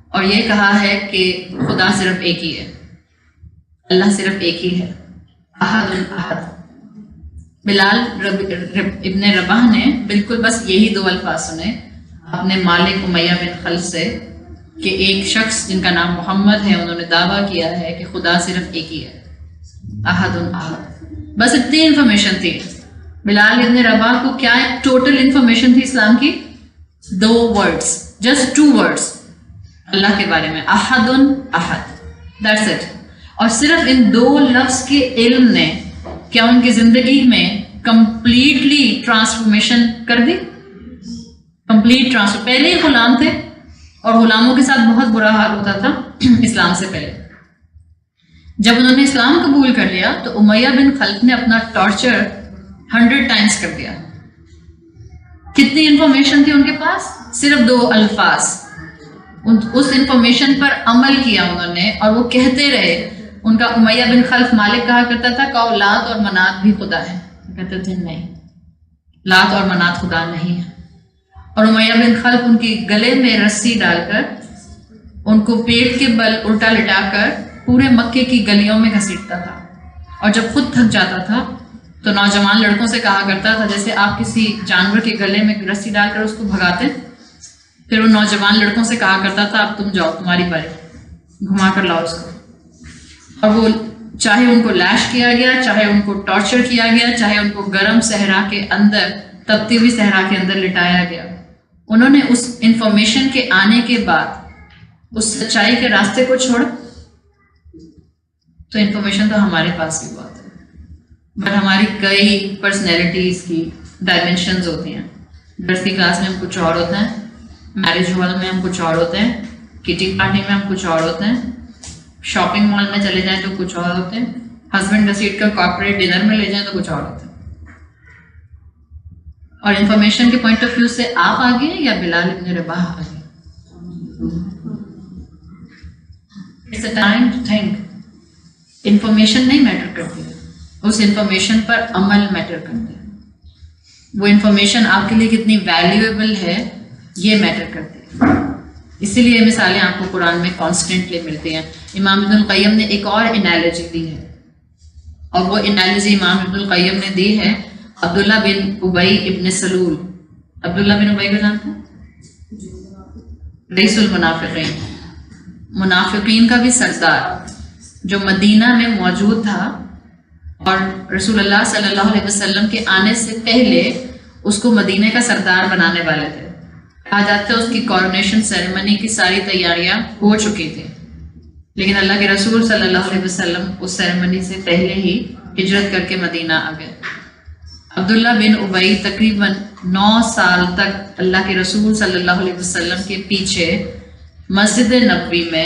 اور یہ کہا ہے کہ خدا صرف ایک ہی ہے، اللہ صرف ایک ہی ہے، احد الاحد. بلال ابن رباح نے بالکل بس یہی دو الفاظ سنے اپنے مالک امیہ بن خلف سے، کہ ایک شخص جن کا نام محمد ہے، انہوں نے دعویٰ کیا ہے کہ خدا صرف ایک ہی ہے، احد الاحد. بس اتنی انفارمیشن تھی. بلال ابن رباح کو کیا ٹوٹل انفارمیشن تھی اسلام کی؟ 2 words، جسٹ 2 words اللہ کے بارے میں، احد احد، دیٹس اٹ. اور صرف ان 2 لفظ کے علم نے کیا ان کی زندگی میں کمپلیٹلی ٹرانسفارمیشن کر دی. Complete transfer. پہلے ہی غلام تھے، اور غلاموں کے ساتھ بہت برا حال ہوتا تھا اسلام سے پہلے. جب انہوں نے اسلام قبول کر لیا تو امیہ بن خلف نے اپنا ٹارچر 100 times کر دیا. کتنی انفارمیشن تھی ان کے پاس؟ صرف 2 الفاظ. اس انفارمیشن پر عمل کیا انہوں نے، اور وہ کہتے رہے. ان کا امیہ بن خلف مالک کہا کرتا تھا کہ لات اور منات بھی خدا ہے. کہتے تھے نہیں، لات اور منات خدا نہیں ہے. اور امیہ بن خلف ان کی گلے میں رسی ڈال کر ان کو پیٹ کے بل الٹا لٹا کر پورے مکے کی گلیوں میں گھسیٹتا تھا. اور جب خود تھک جاتا تھا تو نوجوان لڑکوں سے کہا کرتا تھا، جیسے آپ کسی جانور کے گلے میں رسی ڈال کر اس کو بھگاتے، پھر ان نوجوان لڑکوں سے کہا کرتا تھا اب تم جاؤ، تمہاری باری، گھما کر لاؤ اس کو. اور وہ چاہے ان کو لیش کیا گیا، چاہے ان کو ٹارچر کیا گیا، چاہے ان کو گرم صحرا کے اندر، تپتی ہوئی صحرا کے اندر لٹایا گیا، انہوں نے اس انفارمیشن کے آنے کے بعد اس سچائی کے راستے کو چھوڑا. تو انفارمیشن تو ہمارے پاس بھی بہت ہے، بٹ ہماری کئی پرسنالٹیز کی ڈائمینشنز ہوتی ہیں. درس کی کلاس میں ہم کچھ اور ہوتے ہیں، میرج ہال میں ہم کچھ اور ہوتے ہیں، کٹی پارٹی میں ہم کچھ اور ہوتے ہیں، شاپنگ مال میں چلے جائیں تو کچھ اور ہوتے ہیں، ہسبینڈ گھسیٹ کر کارپوریٹ ڈنر میں لے جائیں تو کچھ اور ہوتے ہیں. اور انفارمیشن کے پوائنٹ آف ویو سے آپ آگے ہیں یا بلال ابن رباح آگے؟ It's a time to think. Information نہیں میٹر کرتی، اس انفارمیشن پر عمل میٹر کرتا ہے. وہ انفارمیشن آپ کے لیے کتنی ویلیویبل ہے یہ میٹر کرتی ہے. اسی لیے مثالیں آپ کو قرآن میں کانسٹنٹلی ملتی ہیں. امام ابن القیم نے ایک اور انالوجی دی ہے، اور وہ انالوجی امام ابن القیم نے دی ہے عبداللہ بن ابی ابن سلول. عبداللہ بن ابی کو جانتے ہیں؟ رئیس المنافقین، منافقین کا بھی سردار، جو مدینہ میں موجود تھا اور رسول اللہ صلی اللہ علیہ وسلم کے آنے سے پہلے اس کو مدینہ کا سردار بنانے والے تھے. کہا جاتا ہے اس کی کورونیشن سیریمنی کی ساری تیاریاں ہو چکی تھیں، لیکن اللہ کے رسول صلی اللہ علیہ وسلم اس سیریمنی سے پہلے ہی ہجرت کر کے مدینہ آ گئے. عبداللہ بن ابی تقریباً 9 سال تک اللہ کے رسول صلی اللہ علیہ وسلم کے پیچھے مسجد نبوی میں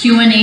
Q&A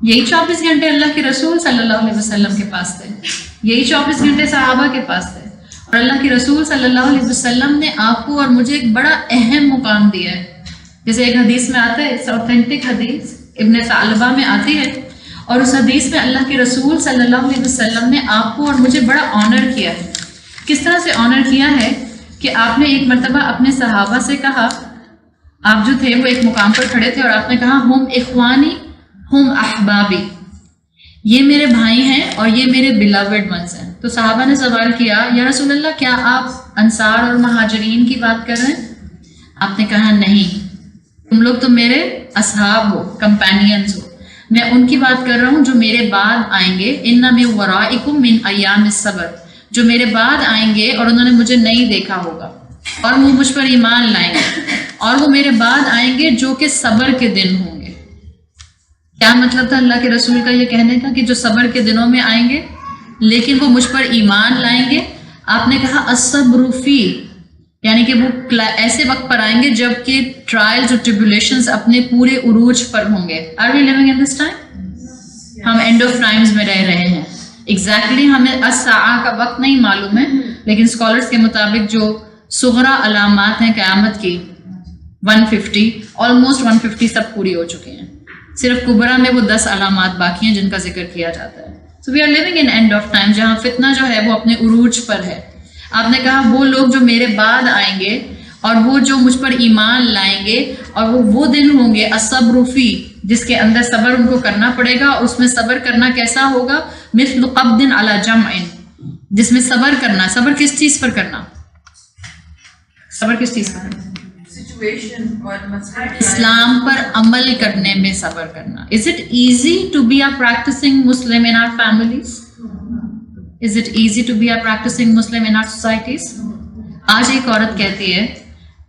یہی 24 گھنٹے اللہ کے رسول صلی اللہ علیہ وسلم کے پاس تھے, یہی 24 گھنٹے صحابہ کے پاس تھے, اور اللہ کے رسول صلی اللہ علیہ وسلم نے آپ کو اور مجھے ایک بڑا اہم مقام دیا ہے. جیسے ایک حدیث میں آتا ہے, اوتھینٹک حدیث ابن ثعلبہ میں آتی ہے, اور اس حدیث میں اللہ کے رسول صلی اللہ علیہ وسلم نے آپ کو اور مجھے بڑا آنر کیا ہے. کس طرح سے آنر کیا ہے کہ آپ نے ایک مرتبہ اپنے صحابہ سے کہا, آپ جو تھے وہ ایک مقام پر کھڑے تھے اور آپ نے کہا ہم اخوانی ہم احبابی, یہ میرے بھائی ہیں اور یہ میرے بلاوڈ ونس ہیں. تو صحابہ نے سوال کیا, یا رسول اللہ کیا آپ انصار اور مہاجرین کی بات کر رہے ہیں؟ آپ نے کہا نہیں, تم لوگ تو میرے اصحاب ہو, کمپینینز ہو, میں ان کی بات کر رہا ہوں جو میرے بعد آئیں گے. ان من ورائکم من ایام الصبر, جو میرے بعد آئیں گے اور انہوں نے مجھے نہیں دیکھا ہوگا اور وہ مجھ پر ایمان لائیں گے, اور وہ میرے بعد آئیں گے جو کہ صبر کے دن ہوں گے. کیا مطلب تھا اللہ کے رسول کا یہ کہنے کا کہ جو صبر کے دنوں میں آئیں گے لیکن وہ مجھ پر ایمان لائیں گے؟ آپ نے کہا الصبر فی, یعنی کہ وہ ایسے وقت پر آئیں گے جب کہ ٹرائلز اور ٹریبولیشنز اپنے پورے عروج پر ہوں گے. Are we living in this time? ہم اینڈ آف ٹائمز میں رہ رہے ہیں. ایگزیکٹلی ہمیں الساعہ کا وقت نہیں معلوم ہے, لیکن اسکالرس کے مطابق جو صغرا علامات ہیں قیامت کی 150, آلموسٹ 150 سب پوری ہو چکی ہیں. صرف کبرا میں وہ 10 علامات باقی ہیں جن کا ذکر کیا جاتا ہے. So we are living in end of time, جہاں فتنہ جو ہے وہ اپنے عروج پر ہے. آپ نے کہا وہ لوگ جو میرے بعد آئیں گے اور وہ جو مجھ پر ایمان لائیں گے, اور وہ دن ہوں گے الصبر فی, جس کے اندر صبر ان کو کرنا پڑے گا. اور اس میں صبر کرنا کیسا ہوگا؟ مثل قبض علی جمع, جس میں صبر کرنا, صبر کس چیز پر کرنا؟ صبر کس چیز پر کرنا؟ اسلام پر عمل کرنے میں صبر کرنا. Is it easy to be a practicing Muslim in our families? Is it easy to be a practicing Muslim in our societies? آج ایک عورت کہتی ہے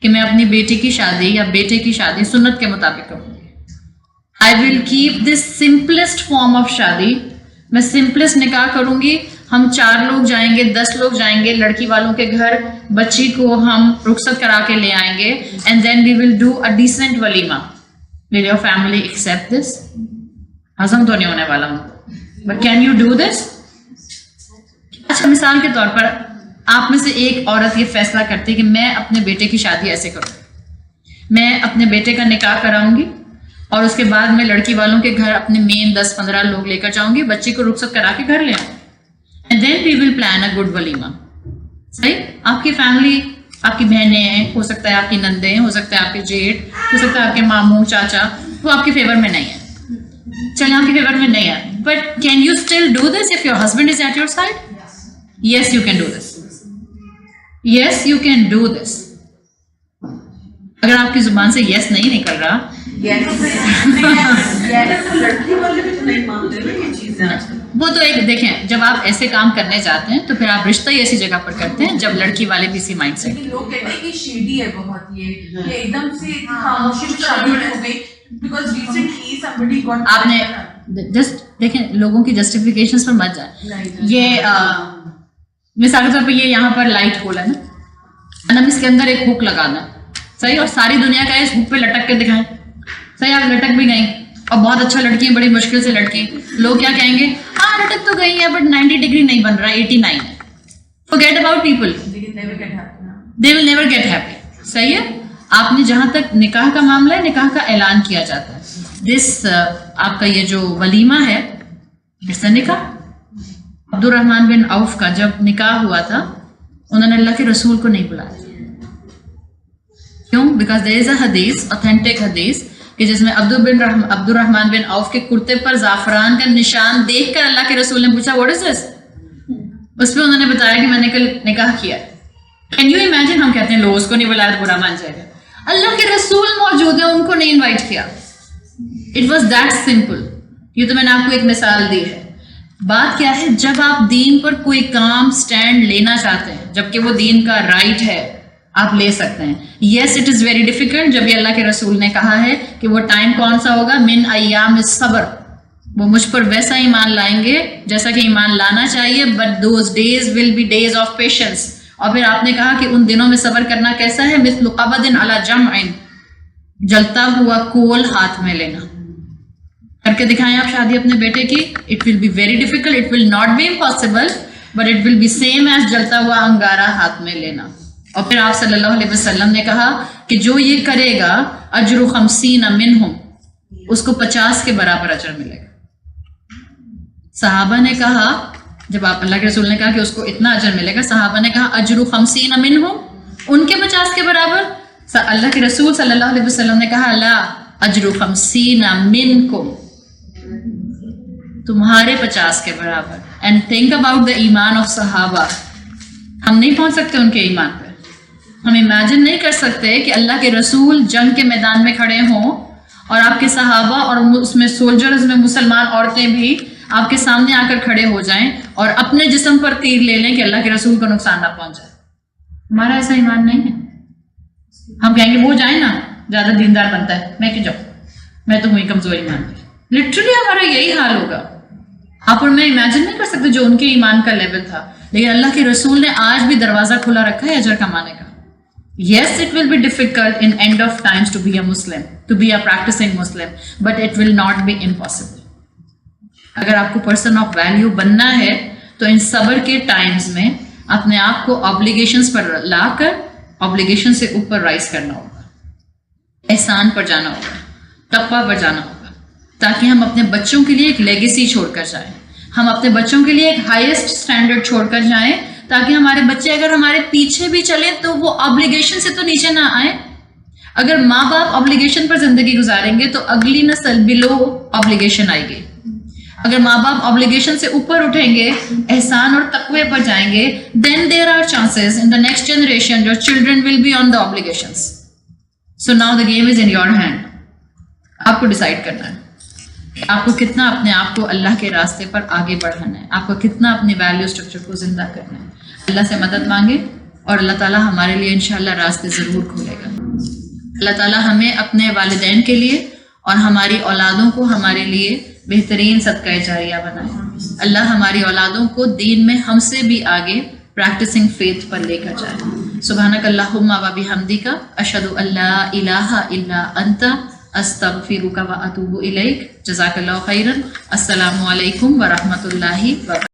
کہ میں اپنی بیٹی کی شادی یا بیٹے کی شادی سنت کے مطابق کروں گی. I will keep this simplest form of شادی, میں simplest نکاح کروں گی. ہم 4 لوگ جائیں گے, 10 لوگ جائیں گے لڑکی والوں کے گھر, بچی کو ہم رخصت کرا کے لے آئیں گے, and then we will do a decent ولیمہ. Will your family accept this? ہضم تو نہیں ہونے والا ان کو, but can you do this? اچھا, مثال کے طور پر آپ میں سے ایک عورت یہ فیصلہ کرتی ہے کہ میں اپنے بیٹے کی شادی ایسے کروں, میں اپنے بیٹے کا نکاح کراؤں گی اور اس کے بعد میں لڑکی والوں کے گھر اپنے مین 10-15 لوگ لے کر جاؤں گی, بچی کو رخصت کرا کے گھر لے آؤں, and then we will plan a good ولیمہ. صحیح؟ آپ کی فیملی, آپ کی بہنیں ہیں, ہو سکتا ہے آپ کی نندیں, ہو سکتا ہے آپ کے جیٹ, ہو سکتا ہے آپ کے ماموں چاچا, وہ آپ کے فیور میں نہیں ہے. چلیں آپ کے فیور میں نہیں ہے, but can you still do this if your husband is at your side? Yes, you can do this. Yes, you can do this. اگر آپ کی زبان سے yes نہیں نکل رہا, وہ تو ایک دیکھیں, جب آپ ایسے کام کرنے جاتے ہیں تو پھر آپ رشتہ ہی ایسی جگہ پر کرتے ہیں جب لڑکی والے بھی اسی مائنڈ سے. لوگ کہتے ہیں کہ شیڈی ہے بہت, یہ ایک دم سے خاموشی میں شادی ہو گئی بیکاز ریسنٹلی somebody got. آپ نے جسٹ دیکھیں, لوگوں کی جسٹیفیکیشنز پر مت جائیں. یہ مثال کے طور پہ یہ یہاں پر لائٹ ہول ہے نا, ہم اس کے اندر ایک ہک لگا دیں, صحیح, اور ساری دنیا کا اس ہک پہ لٹک کے دکھائیں, صحیح, آپ لٹک بھی گئیں اور بہت اچھا لڑکی ہیں, بڑی مشکل سے لڑکی, لوگ کیا کہیں گے؟ ہاں لٹک تو گئی ہے بٹ 90 ڈگری نہیں بن رہا, 89 ہے. Forget about people. They will never get happy. صحیح ہے. آپ نے جہاں تک نکاح کا معاملہ ہے, نکاح کا اعلان کیا جاتا ہے. آپ کا یہ جو ولیمہ ہے, اس کا نکاح عبد الرحمن بن عوف کا جب نکاح ہوا تھا, انہوں نے اللہ کے رسول کو نہیں بلایا. کیوں؟ بیکاز there is a حدیث, authentic حدیث, کہ جس میں عبد الرحمن بن عوف کے کرتے پر زعفران کا نشان دیکھ کر اللہ کے رسول نے پوچھا what is this؟ اس پہ انہوں نے بتایا کہ میں نے کل نکاح کیا. کین یو امیجن, ہم کہتے ہیں لوگ اس کو نہیں بلایا تو برا مان جائے گا. اللہ کے رسول موجود ہیں, ان کو نہیں انوائٹ کیا. It was that simple. یہ تو میں نے آپ کو ایک مثال دی ہے. بات کیا ہے, جب آپ دین پر کوئی کام سٹینڈ لینا چاہتے ہیں, جبکہ وہ دین کا رائٹ ہے, آپ لے سکتے ہیں. Yes it is very difficult. جب یہ اللہ کے رسول نے کہا ہے کہ وہ ٹائم کون سا ہوگا, من ایام الصبر, وہ مجھ پر ویسا ایمان لائیں گے جیسا کہ ایمان لانا چاہیے, but those days will be days of patience. اور پھر آپ نے کہا کہ ان دنوں میں صبر کرنا کیسا ہے, مثل قبض علی جمع, جلتا ہوا کول ہاتھ میں لینا. کر کے دکھائیں آپ شادی اپنے بیٹے کی. It will be very difficult, it will not be impossible, but it will be same as جلتا ہوا انگارہ ہاتھ میں لینا. اور پھر آپ صلی اللہ علیہ وسلم نے کہا کہ جو یہ کرے گا اجر 50 منہم, اس کو 50 کے برابر اجر ملے گا. صحابہ نے کہا, جب آپ اللہ کے رسول نے کہا کہ اس کو اتنا اجر ملے گا, صحابہ نے کہا اجر 50 منہم, ان کے 50 کے برابر. اللہ کے رسول صلی اللہ علیہ وسلم نے کہا لا اجر 50 منکم, تمہارے 50 کے برابر. اینڈ تھنک اباؤٹ دا ایمان آف صحابہ. ہم نہیں پہنچ سکتے ان کے ایمان پہ. ہم امیجن نہیں کر سکتے کہ اللہ کے رسول جنگ کے میدان میں کھڑے ہوں اور آپ کے صحابہ اور اس میں سولجرز میں مسلمان عورتیں بھی آپ کے سامنے آ کر کھڑے ہو جائیں اور اپنے جسم پر تیر لے لیں کہ اللہ کے رسول کو نقصان نہ پہنچائے. ہمارا ایسا ایمان نہیں ہے. ہم کہیں گے وہ جائیں نا, زیادہ دیندار بنتا ہے, میں کہ جاؤں, میں تو ہوئی کمزور ایمان پر. لٹرلی ہمارا یہی حال ہوگا. آپ اور میں امیجن نہیں کر سکتے جو ان کے ایمان کا لیول تھا, لیکن اللہ کے رسول نے آج بھی دروازہ کھلا رکھا ہے اجر کمانے کا. Yes, it will be difficult in end of times to be a Muslim, to be a practicing Muslim, but it will not be impossible. اگر آپ کو پرسن آف ویلیو بننا ہے تو ان صبر کے ٹائمز میں اپنے آپ کو آبلیگیشنز پر لا کر آبلیگیشن سے اوپر رائز کرنا ہوگا, احسان پر جانا ہوگا, تقویٰ پر جانا ہوگا, تاکہ ہم اپنے بچوں کے لیے ایک لیگیسی چھوڑ کر جائیں, ہم اپنے بچوں کے لیے ایک ہائیسٹ اسٹینڈرڈ چھوڑ کر جائیں, تاکہ ہمارے بچے اگر ہمارے پیچھے بھی چلیں تو وہ آبلیگیشن سے تو نیچے نہ آئیں. اگر ماں باپ آبلیگیشن پر زندگی گزاریں گے تو اگلی نسل بلو آبلیگیشن آئے گی. اگر ماں باپ آبلیگیشن سے اوپر اٹھیں گے, احسان اور تقوی پر جائیں گے, then there are chances in the next generation your children will be on the obligations. So now the game is in your hand. آپ کو ڈیسائیڈ کرنا ہے آپ کو کتنا اپنے آپ کو اللہ کے راستے پر آگے بڑھانا ہے, آپ کو کتنا اپنی ویلیو اسٹرکچر کو زندہ کرنا ہے. اللہ سے مدد مانگے اور اللہ تعالیٰ ہمارے لیے انشاءاللہ راستے ضرور کھولے گا. اللہ تعالیٰ ہمیں اپنے والدین کے لیے اور ہماری اولادوں کو ہمارے لیے بہترین صدقہ جاریہ بنائے. اللہ ہماری اولادوں کو دین میں ہم سے بھی آگے پریکٹسنگ فیتھ پر لے کر جائے. سبحانک اللہم و بحمدک اشہد ان لا الہ الا انت استغفرک و اتوب الیک. جزاک اللہ خیرا. السلام علیکم ورحمۃ اللہ وبرکاتہ.